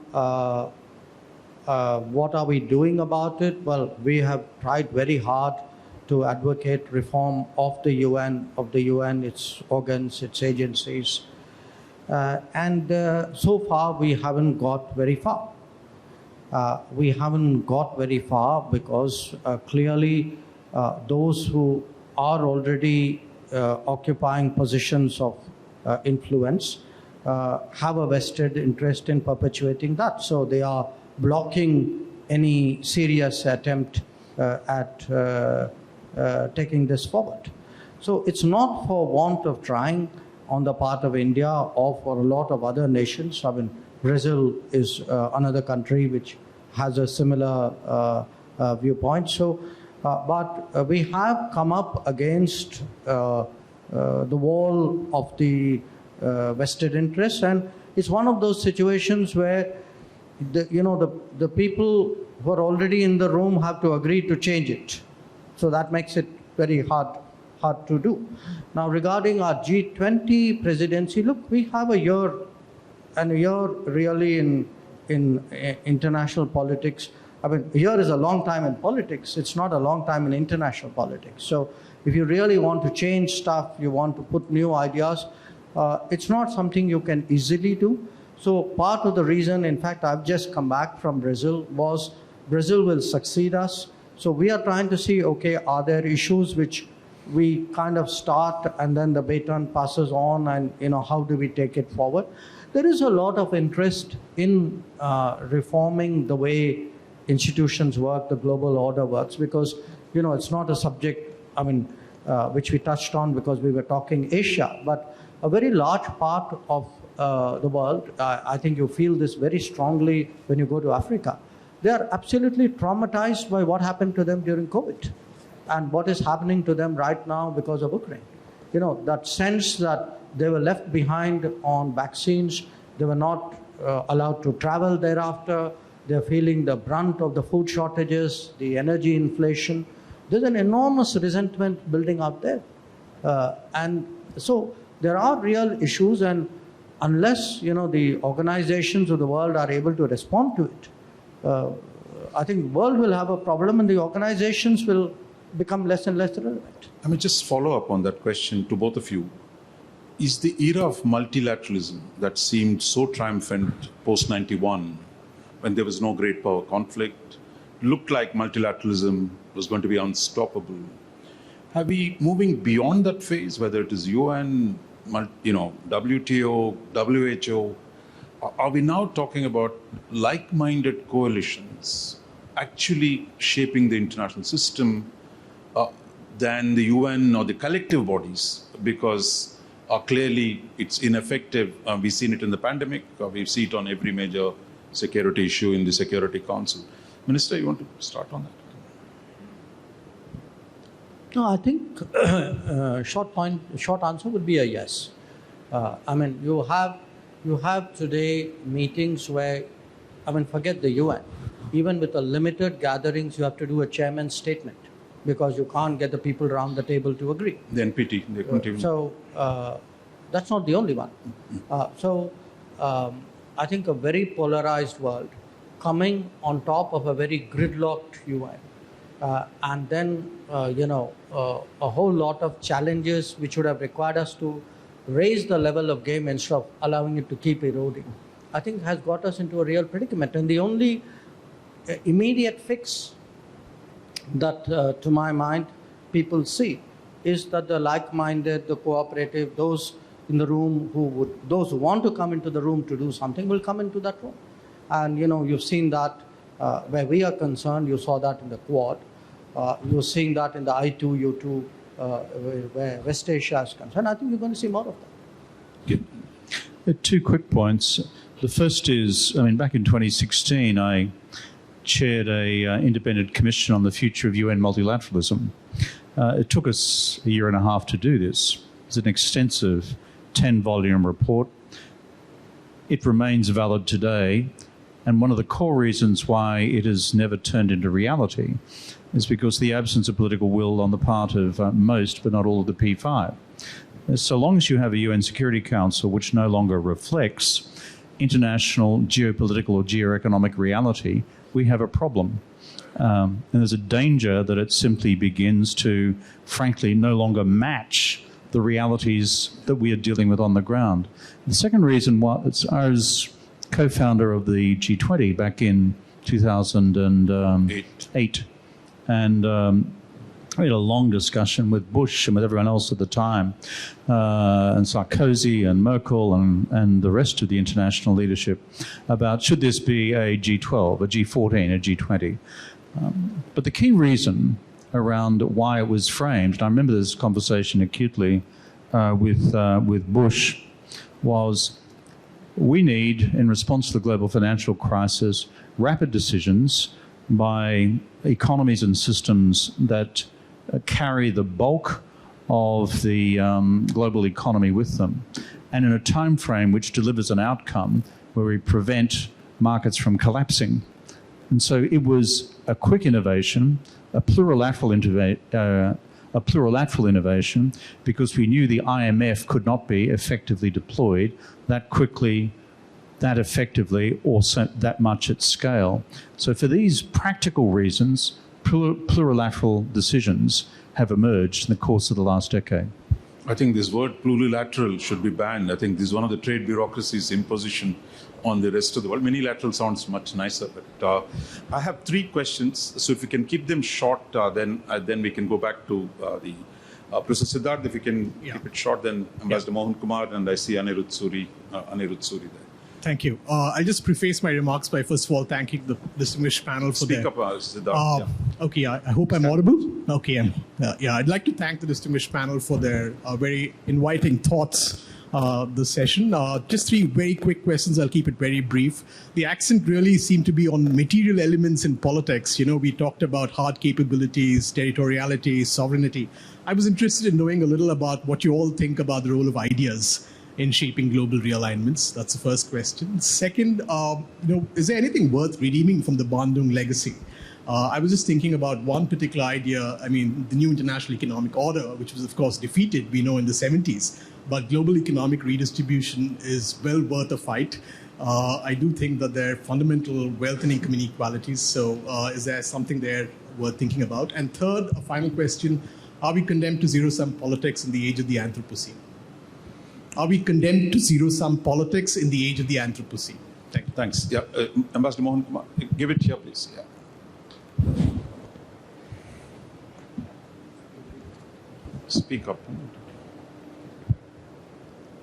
what are we doing about it? Well, we have tried very hard to advocate reform of the UN, its organs, its agencies. And so far, we haven't got very far. We haven't got very far because clearly those who are already occupying positions of influence have a vested interest in perpetuating that. So they are blocking any serious attempt at taking this forward. So it's not for want of trying on the part of India or for a lot of other nations. I mean, Brazil is another country which has a similar viewpoint. So, but we have come up against the wall of the vested interests, and it's one of those situations where the people who are already in the room have to agree to change it. So that makes it very hard to do. Now, regarding our G20 presidency, look, we have a year, and a year really in international politics. I mean, a year is a long time in politics. It's not a long time in international politics. So if you really want to change stuff, you want to put new ideas, it's not something you can easily do. So part of the reason, in fact, I've just come back from Brazil, was Brazil will succeed us. So we are trying to see, okay, are there issues which we kind of start and then the baton passes on, and how do we take it forward? There is a lot of interest in reforming the way institutions work, the global order works, because it's not a subject, which we touched on because we were talking Asia, but a very large part of the world, I think you feel this very strongly when you go to Africa. They are absolutely traumatized by what happened to them during COVID and what is happening to them right now because of Ukraine. That sense that they were left behind on vaccines, they were not allowed to travel thereafter, they're feeling the brunt of the food shortages, the energy inflation. There's an enormous resentment building out there. And so there are real issues, and unless the organizations of the world are able to respond to it, I think the world will have a problem, and the organizations will become less and less relevant. I mean, just follow up on that question to both of you. Is the era of multilateralism that seemed so triumphant post-91, when there was no great power conflict, looked like multilateralism was going to be unstoppable? Are we moving beyond that phase, whether it is UN, WTO, WHO? Are we now talking about like-minded coalitions actually shaping the international system than the UN or the collective bodies? Because clearly it's ineffective. We've seen it in the pandemic. We've seen it on every major security issue in the Security Council. Minister, you want to start on that? No, I think short answer would be a yes. I mean, you have today meetings where, forget the UN. Even with the limited gatherings, you have to do a chairman's statement because you can't get the people around the table to agree. The NPT, they couldn't even. So that's not the only one. I think a very polarized world coming on top of a very gridlocked UN. And then, a whole lot of challenges which would have required us to raise the level of game instead of allowing it to keep eroding, I think has got us into a real predicament. And the only immediate fix that, to my mind, people see is that the like-minded, the cooperative, those in the room those who want to come into the room to do something will come into that room. And, you've seen that where we are concerned. You saw that in the Quad. You're seeing that in the I2U2 where West Asia is concerned. I think you're going to see more of that. Good. Two quick points. The first is, back in 2016, I chaired a independent commission on the future of UN multilateralism. It took us a year and a half to do this. It's an extensive 10-volume report. It remains valid today. And one of the core reasons why it has never turned into reality is because the absence of political will on the part of most, but not all, of the P5. So long as you have a UN Security Council which no longer reflects international geopolitical or geoeconomic reality, we have a problem. And there's a danger that it simply begins to, frankly, no longer match the realities that we are dealing with on the ground. The second reason why I was co-founder of the G20 back in 2008. And we had a long discussion with Bush and with everyone else at the time, and Sarkozy and Merkel and the rest of the international leadership about should this be a G12, a G14, a G20. But the key reason around why it was framed, and I remember this conversation acutely with Bush, was we need, in response to the global financial crisis, rapid decisions by economies and systems that carry the bulk of the global economy with them, and in a time frame which delivers an outcome where we prevent markets from collapsing. And so it was a quick innovation, a plurilateral innovation, because we knew the IMF could not be effectively deployed that quickly, that effectively, or that much at scale. So for these practical reasons, plurilateral decisions have emerged in the course of the last decade. I think this word plurilateral should be banned. I think this is one of the trade bureaucracy's imposition on the rest of the world. Minilateral sounds much nicer, but I have three questions. So if you can keep them short, then we can go back to the Professor Siddharth. If you can keep it short, then Ambassador Mohan Kumar, and I see Anirudh Suri there. Thank you. I'll just preface my remarks by first of all thanking the distinguished panel for Speak up, Siddharth. Okay, I hope I'm audible. Okay, I'd like to thank the distinguished panel for their very inviting thoughts this session. Just three very quick questions. I'll keep it very brief. The accent really seemed to be on material elements in politics. We talked about hard capabilities, territoriality, sovereignty. I was interested in knowing a little about what you all think about the role of ideas in shaping global realignments. That's the first question. Second, is there anything worth redeeming from the Bandung legacy? I was just thinking about one particular idea. I mean, the new international economic order, which was, of course, defeated, we know, in the 70s. But global economic redistribution is well worth a fight. I do think that there are fundamental wealth and income inequalities. So is there something there worth thinking about? And third, a final question, are we condemned to zero-sum politics in the age of the Anthropocene? Are we condemned to zero-sum politics in the age of the Anthropocene? Thank you. Thanks. Yeah, Ambassador Mohan, give it here, please. Yeah. Speak up.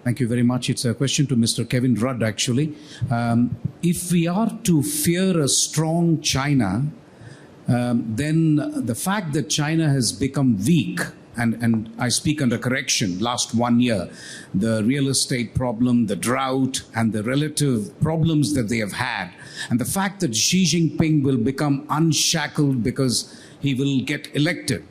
Thank you very much. It's a question to Mr. Kevin Rudd, actually. If we are to fear a strong China, then the fact that China has become weak, and I speak under correction, last 1 year, the real estate problem, the drought, and the relative problems that they have had, and the fact that Xi Jinping will become unshackled because he will get elected,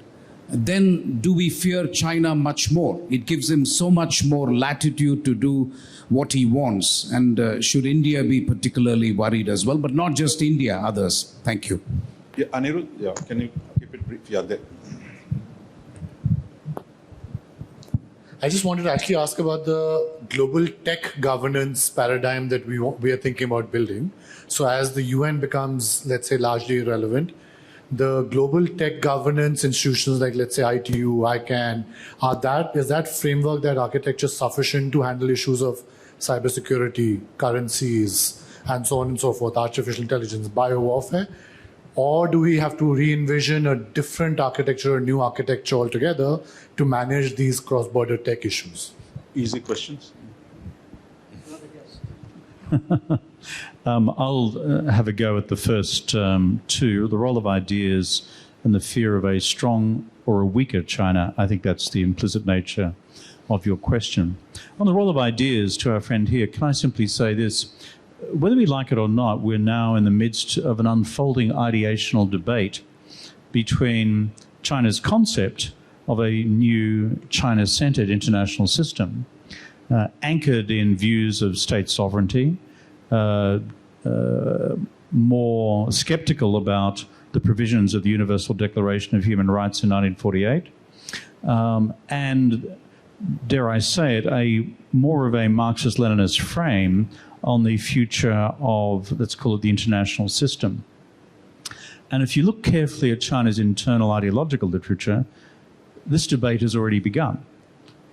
then do we fear China much more? It gives him so much more latitude to do what he wants. And should India be particularly worried as well? But not just India, others. Thank you. Yeah, Anirudh, yeah, can you keep it brief? Yeah, there. I just wanted to actually ask about the global tech governance paradigm that we are thinking about building. So as the UN becomes, let's say, largely irrelevant, the global tech governance institutions like, let's say, ITU, ICANN, is that framework, that architecture sufficient to handle issues of cybersecurity, currencies, and so on and so forth, artificial intelligence, biowarfare? Or do we have to re-envision a different architecture, a new architecture altogether to manage these cross-border tech issues? Easy questions. I'll have a go at the first two. The role of ideas and the fear of a strong or a weaker China. I think that's the implicit nature of your question. On the role of ideas, to our friend here, can I simply say this? Whether we like it or not, we're now in the midst of an unfolding ideational debate between China's concept of a new China-centered international system, anchored in views of state sovereignty, more skeptical about the provisions of the Universal Declaration of Human Rights in 1948, and, dare I say it, more of a Marxist-Leninist frame on the future of, let's call it, the international system. And if you look carefully at China's internal ideological literature, this debate has already begun.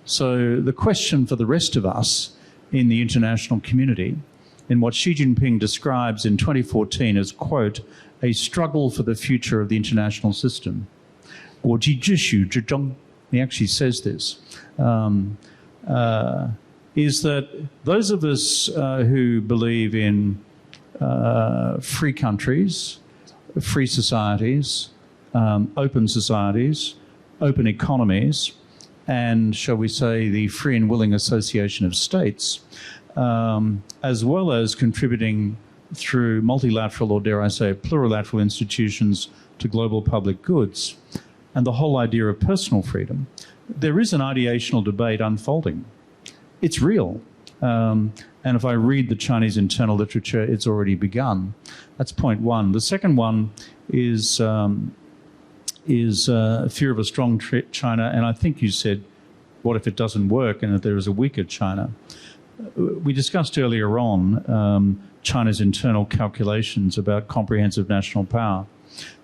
So the question for the rest of us in the international community, in what Xi Jinping describes in 2014 as, quote, a struggle for the future of the international system. He actually says this. Is that those of us who believe in free countries, free societies, open societies, open economies, and, shall we say, the free and willing association of states, as well as contributing through multilateral, or dare I say plurilateral institutions to global public goods, and the whole idea of personal freedom, there is an ideational debate unfolding. It's real. And if I read the Chinese internal literature, it's already begun. That's point one. The second one is fear of a strong China. And I think you said, what if it doesn't work and that there is a weaker China? We discussed earlier on China's internal calculations about comprehensive national power.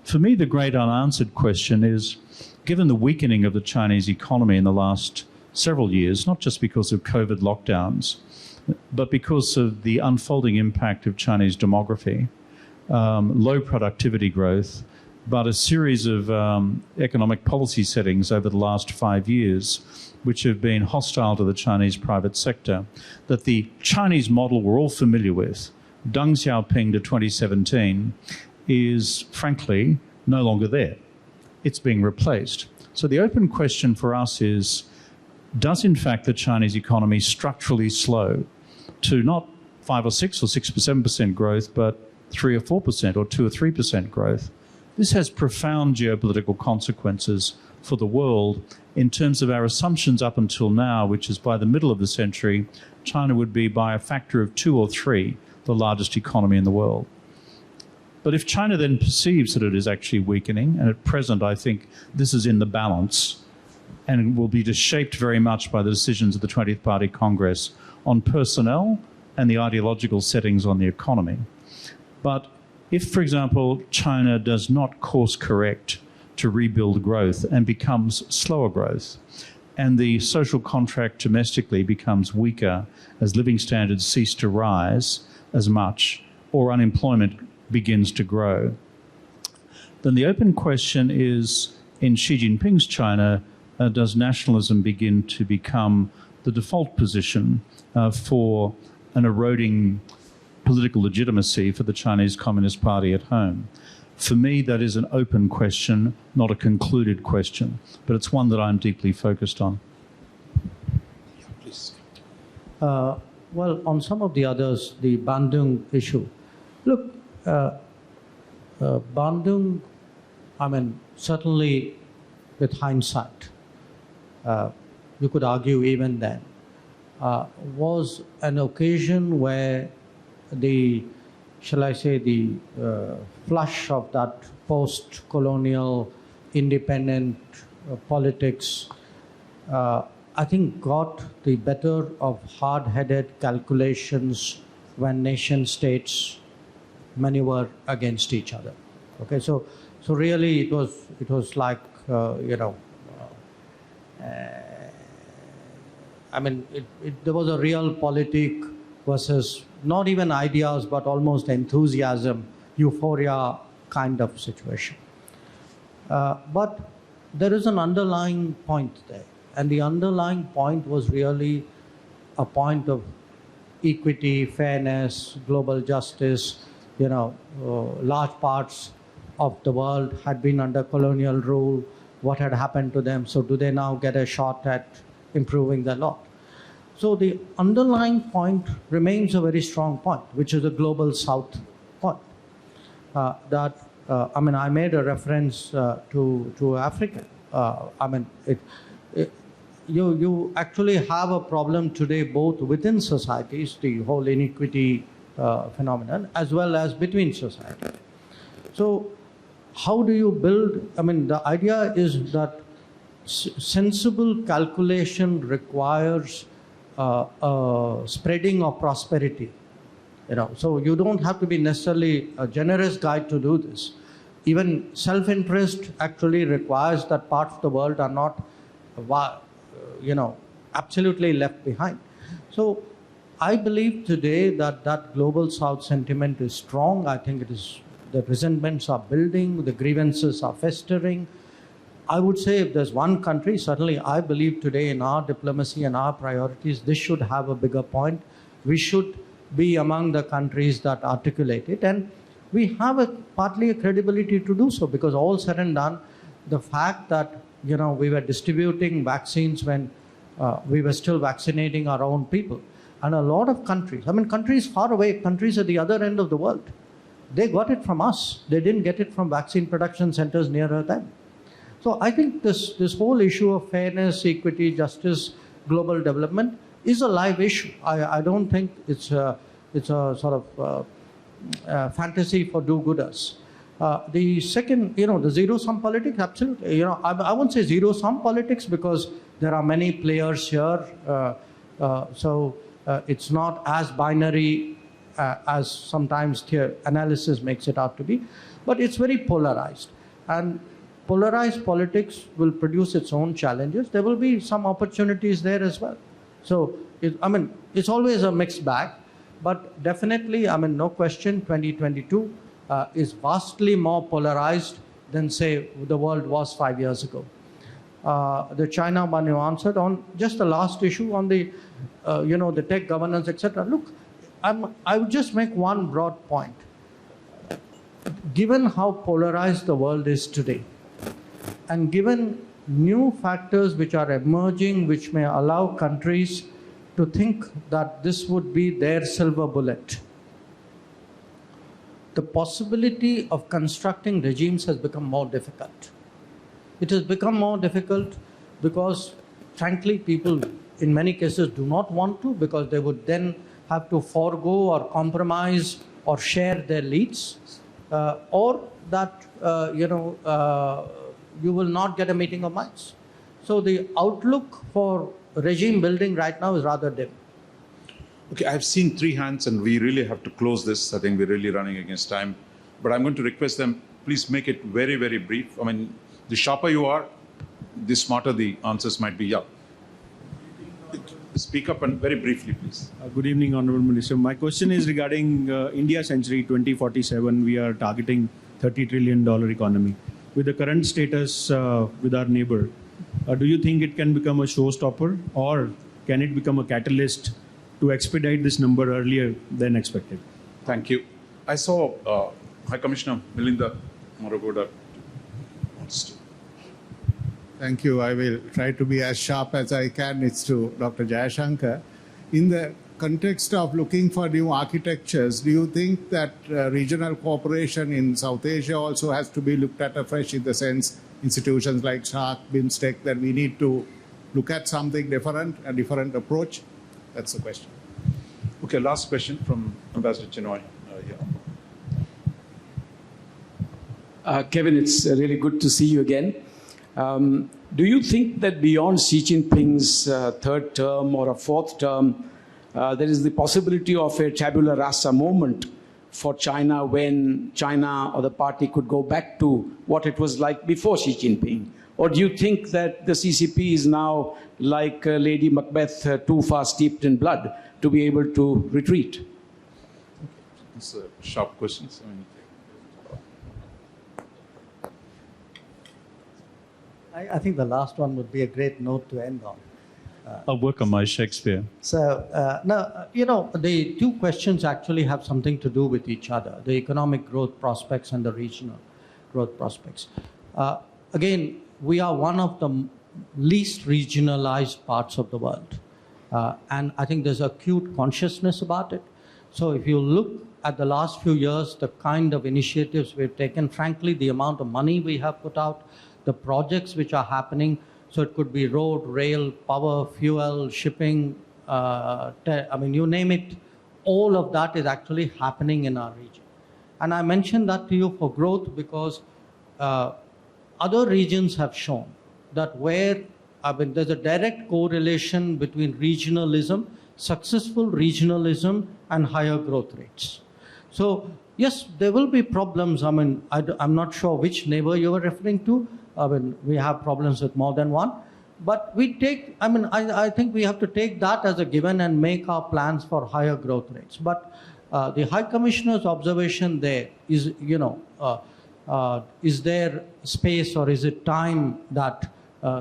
For me, the great unanswered question is, given the weakening of the Chinese economy in the last several years, not just because of COVID lockdowns, but because of the unfolding impact of Chinese demography, low productivity growth, but a series of economic policy settings over the last 5 years which have been hostile to the Chinese private sector, that the Chinese model we're all familiar with, Deng Xiaoping to 2017, is frankly no longer there. It's being replaced. So the open question for us is, does in fact the Chinese economy structurally slow to not 5 or 6 or 6 or 7% growth, but 3 or 4% or 2 or 3% growth? This has profound geopolitical consequences for the world in terms of our assumptions up until now, which is by the middle of the century, China would be by a factor of 2 or 3 the largest economy in the world. But if China then perceives that it is actually weakening, and at present I think this is in the balance, and will be shaped very much by the decisions of the 20th Party Congress on personnel and the ideological settings on the economy. But if, for example, China does not course correct to rebuild growth and becomes slower growth, and the social contract domestically becomes weaker as living standards cease to rise as much, or unemployment begins to grow, then the open question is, in Xi Jinping's China, does nationalism begin to become the default position for an eroding political legitimacy for the Chinese Communist Party at home? For me, that is an open question, not a concluded question, but it's one that I'm deeply focused on. Yeah, please. Well, on some of the others, the Bandung issue. Look, Bandung, I mean, certainly with hindsight, you could argue even then, was an occasion where the, shall I say, the flush of that post-colonial independent politics, I think got the better of hard-headed calculations when nation states maneuver against each other. Okay, so really it was like I mean, there was a real politic versus not even ideas, but almost enthusiasm, euphoria kind of situation. But there is an underlying point there. And the underlying point was really a point of equity, fairness, global justice. Large parts of the world had been under colonial rule. What had happened to them? So do they now get a shot at improving their lot? So the underlying point remains a very strong point, which is the global South point. I mean, I made a reference to Africa. I mean, you actually have a problem today both within societies, the whole inequity phenomenon, as well as between societies. So how do you build? I mean, the idea is that sensible calculation requires spreading of prosperity. So you don't have to be necessarily a generous guy to do this. Even self-interest actually requires that parts of the world are not, absolutely left behind. So I believe today that global South sentiment is strong. I think the resentments are building, the grievances are festering. I would say if there's one country, certainly I believe today in our diplomacy and our priorities, this should have a bigger point. We should be among the countries that articulate it. And we have partly a credibility to do so, because all said and done, the fact that we were distributing vaccines when we were still vaccinating our own people. And a lot of countries, I mean, countries far away, countries at the other end of the world, they got it from us. They didn't get it from vaccine production centers nearer them. So I think this whole issue of fairness, equity, justice, global development is a live issue. I don't think it's a sort of fantasy for do-gooders. The second, the zero-sum politics, absolutely. I won't say zero-sum politics because there are many players here. So it's not as binary as sometimes analysis makes it out to be. But it's very polarized. And polarized politics will produce its own challenges. There will be some opportunities there as well. So, it's always a mixed bag. But definitely, no question, 2022 is vastly more polarized than, say, the world was 5 years ago. The China one you answered on, just the last issue on the, the tech governance, etc. Look, I would just make one broad point. Given how polarized the world is today, and given new factors which are emerging, which may allow countries to think that this would be their silver bullet, the possibility of constructing regimes has become more difficult. It has become more difficult because, frankly, people in many cases do not want to, because they would then have to forego or compromise or share their leads. or that, you will not get a meeting of minds. So the outlook for regime building right now is rather dim. Okay, I've seen 3 hands and we really have to close this. I think we're really running against time. But I'm going to request them, please make it very, very brief. I mean, the sharper you are, the smarter the answers might be. Yeah. Speak up and very briefly, please. Good evening, Honorable Minister. My question is regarding India Century 2047. We are targeting $30 trillion economy. With the current status with our neighbor, do you think it can become a showstopper, or can it become a catalyst to expedite this number earlier than expected? Thank you. I saw High Commissioner Milinda Morogoda wants to. Thank you. I will try to be as sharp as I can. It's to Dr. Jaishankar. In the context of looking for new architectures, do you think that regional cooperation in South Asia also has to be looked at afresh, in the sense institutions like SAARC, BIMSTEC, that we need to look at something different, a different approach? That's the question. Okay, last question from Ambassador Chinoy. Kevin, it's really good to see you again. Do you think that beyond Xi Jinping's third term or a fourth term, there is the possibility of a tabula rasa moment for China, when China or the party could go back to what it was like before Xi Jinping? Or do you think that the CCP is now like Lady Macbeth, too far steeped in blood to be able to retreat? It's sharp questions. I think the last one would be a great note to end on. I'll work on my Shakespeare. So, now, the two questions actually have something to do with each other, the economic growth prospects and the regional growth prospects. Again, we are one of the least regionalized parts of the world. And I think there's acute consciousness about it. So if you look at the last few years, the kind of initiatives we've taken, frankly, the amount of money we have put out, the projects which are happening, so it could be road, rail, power, fuel, shipping, you name it, all of that is actually happening in our region. And I mentioned that to you for growth because other regions have shown that there's a direct correlation between regionalism, successful regionalism, and higher growth rates. So yes, there will be problems. I'm not sure which neighbor you were referring to. We have problems with more than one. But I think we have to take that as a given and make our plans for higher growth rates. But the High Commissioner's observation there is, is there space or is it time that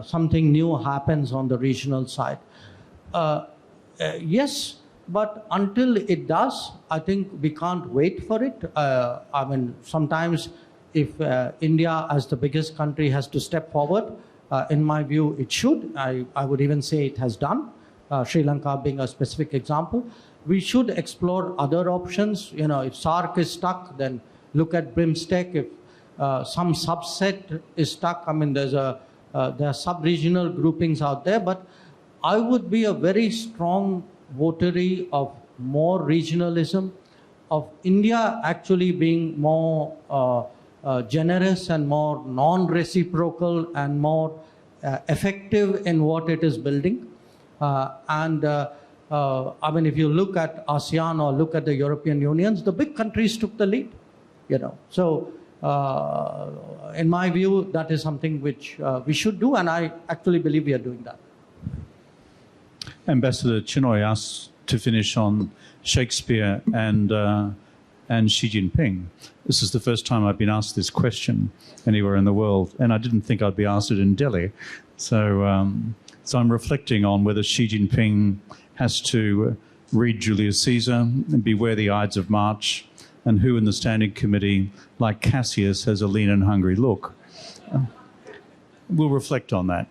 something new happens on the regional side? Yes, but until it does, I think we can't wait for it. Sometimes if India as the biggest country has to step forward, in my view, it should. I would even say it has done, Sri Lanka being a specific example. We should explore other options. If SAARC is stuck, then look at BIMSTEC. If some subset is stuck, there are sub-regional groupings out there. But I would be a very strong votary of more regionalism, of India actually being more generous and more non-reciprocal and more effective in what it is building. If you look at ASEAN or look at the European Union, the big countries took the lead. So in my view, that is something which we should do, and I actually believe we are doing that. Ambassador Chinoy asked to finish on Shakespeare and Xi Jinping. This is the first time I've been asked this question anywhere in the world, and I didn't think I'd be asked it in Delhi. So I'm reflecting on whether Xi Jinping has to read Julius Caesar and beware the Ides of March, and who in the Standing Committee, like Cassius, has a lean and hungry look. We'll reflect on that.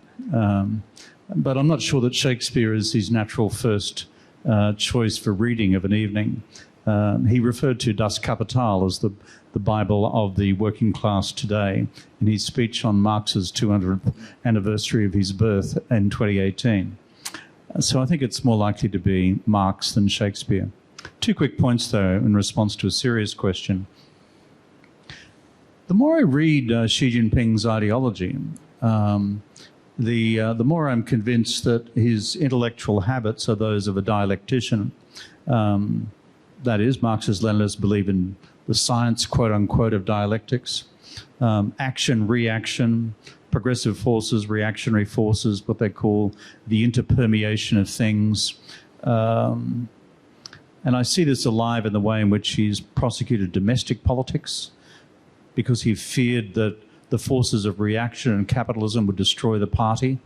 But I'm not sure that Shakespeare is his natural first choice for reading of an evening. He referred to Das Kapital as the Bible of the working class today in his speech on Marx's 200th anniversary of his birth in 2018. So I think it's more likely to be Marx than Shakespeare. Two quick points, though, in response to a serious question. The more I read Xi Jinping's ideology, the more I'm convinced that his intellectual habits are those of a dialectician. That is, Marxist-Leninists believe in the science, quote-unquote, of dialectics. Action, reaction, progressive forces, reactionary forces, what they call the interpermeation of things. And I see this alive in the way in which he's prosecuted domestic politics, because he feared that the forces of reaction and capitalism would destroy the party.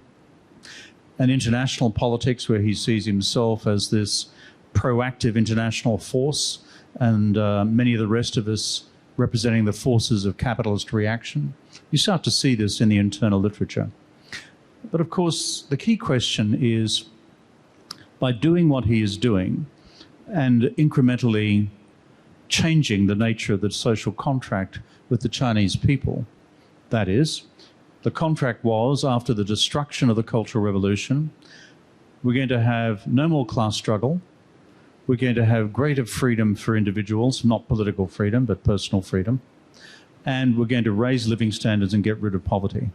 And international politics, where he sees himself as this proactive international force, and many of the rest of us representing the forces of capitalist reaction. You start to see this in the internal literature. But of course, the key question is, by doing what he is doing and incrementally changing the nature of the social contract with the Chinese people, that is, the contract was, after the destruction of the Cultural Revolution, we're going to have no more class struggle. We're going to have greater freedom for individuals, not political freedom, but personal freedom. And we're going to raise living standards and get rid of poverty.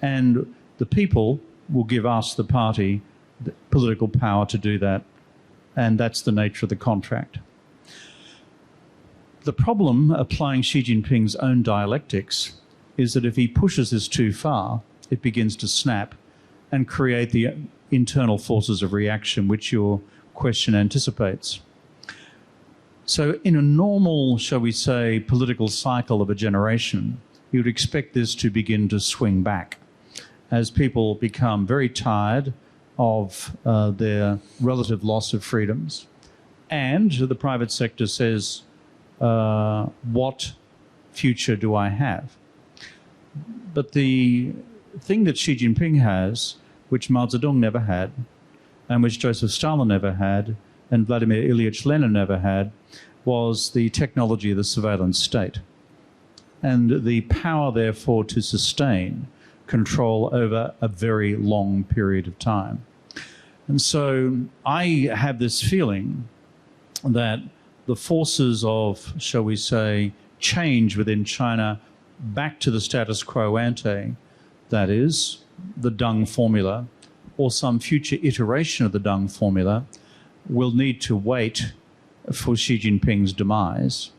And the people will give us, the party, the political power to do that. And that's the nature of the contract. The problem applying Xi Jinping's own dialectics is that if he pushes this too far, it begins to snap and create the internal forces of reaction, which your question anticipates. So in a normal, shall we say, political cycle of a generation, you would expect this to begin to swing back as people become very tired of their relative loss of freedoms. And the private sector says, what future do I have? But the thing that Xi Jinping has, which Mao Zedong never had, and which Joseph Stalin never had, and Vladimir Ilyich Lenin never had, was the technology of the surveillance state, and the power, therefore, to sustain control over a very long period of time. And so I have this feeling that the forces of, shall we say, change within China back to the status quo ante, that is, the Deng formula, or some future iteration of the Deng formula, will need to wait for Xi Jinping's demise.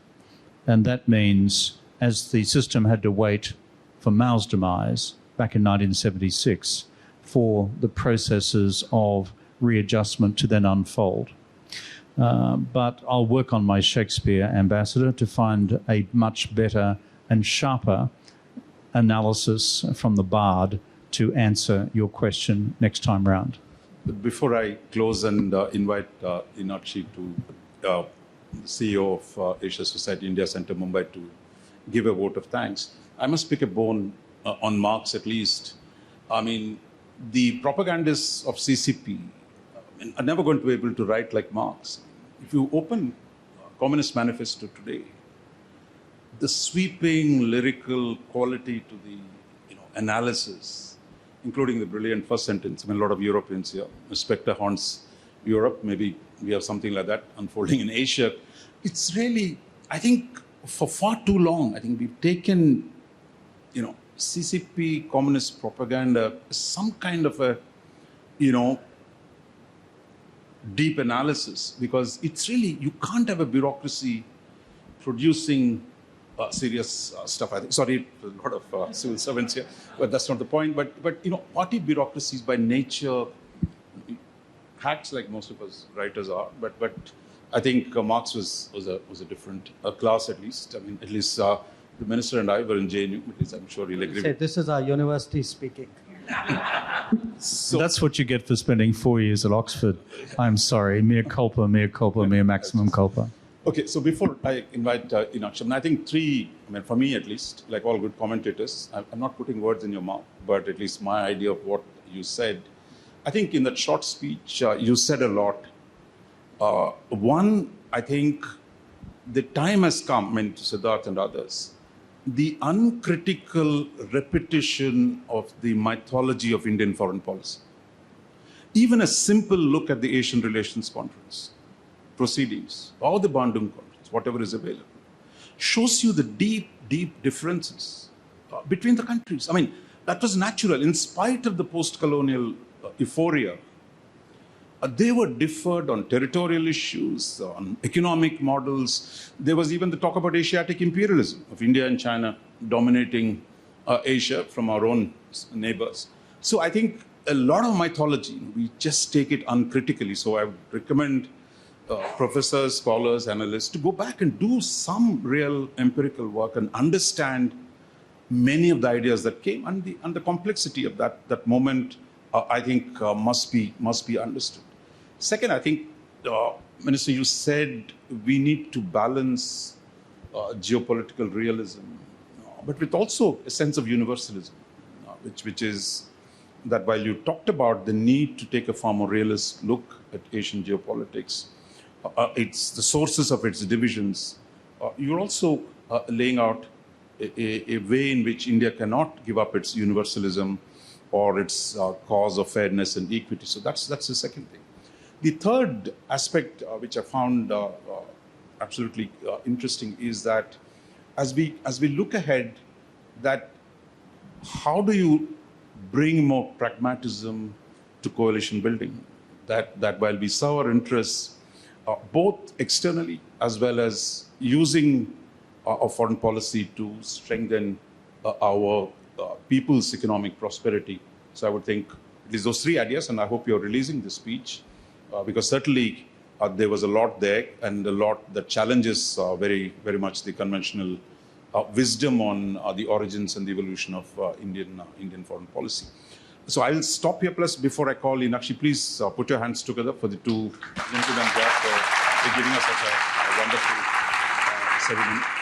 And that means, as the system had to wait for Mao's demise back in 1976, for the processes of readjustment to then unfold. But I'll work on my Shakespeare, Ambassador, to find a much better and sharper analysis from the bard to answer your question next time round. Before I close and invite Inakshi to the CEO of Asia Society India Center Mumbai to give a vote of thanks, I must pick a bone on Marx at least. I mean, the propagandists of CCP are never going to be able to write like Marx. If you open Communist Manifesto today, the sweeping lyrical quality to the analysis, including the brilliant first sentence. I mean, a lot of Europeans here, Spectre haunts Europe, maybe we have something like that unfolding in Asia. It's really, I think, for far too long, I think we've taken, CCP communist propaganda as some kind of a, deep analysis, because it's really, you can't have a bureaucracy producing serious stuff. I think, sorry, a lot of civil servants here, but that's not the point. But party bureaucracies by nature, hacks like most of us writers are. But I think Marx was a different class, at least. I mean, at least the minister and I were in JNU. At least I'm sure he'll agree. Say, this is our university speaking. So that's what you get for spending 4 years at Oxford. I'm sorry, mea culpa, mea maximum culpa. Okay, so before I invite Inakshi, I think for me at least, like all good commentators, I'm not putting words in your mouth, but at least my idea of what you said. I think in that short speech, you said a lot. One, I think the time has come, to Siddharth and others, the uncritical repetition of the mythology of Indian foreign policy. Even a simple look at the Asian Relations Conference proceedings or the Bandung Conference, whatever is available, shows you the deep deep differences between the countries. I mean, that was natural. In spite of the post-colonial euphoria, they were differed on territorial issues, on economic models. There was even the talk about Asiatic imperialism, of India and China dominating Asia from our own neighbors. So I think a lot of mythology, we just take it uncritically. So I would recommend professors, scholars, analysts to go back and do some real empirical work and understand many of the ideas that came, and the complexity of that moment, I think, must be understood. Second, I think, Minister, you said we need to balance geopolitical realism, but with also a sense of universalism, which is that while you talked about the need to take a far more realist look at Asian geopolitics, it's the sources of its divisions, you're also laying out a way in which India cannot give up its universalism or its cause of fairness and equity. So that's the second thing. The third aspect, which I found absolutely interesting, is that as we look ahead, that how do you bring more pragmatism to coalition building? That while we serve our interests both externally as well as using our foreign policy to strengthen our people's economic prosperity. So I would think it is those three ideas, and I hope you're releasing this speech because certainly there was a lot there and a lot that challenges very, very much the conventional wisdom on the origins and the evolution of Indian foreign policy. So I'll stop here. Plus, before I call Inakshi, please put your hands together for the two gentlemen here for giving us such a wonderful ceremony.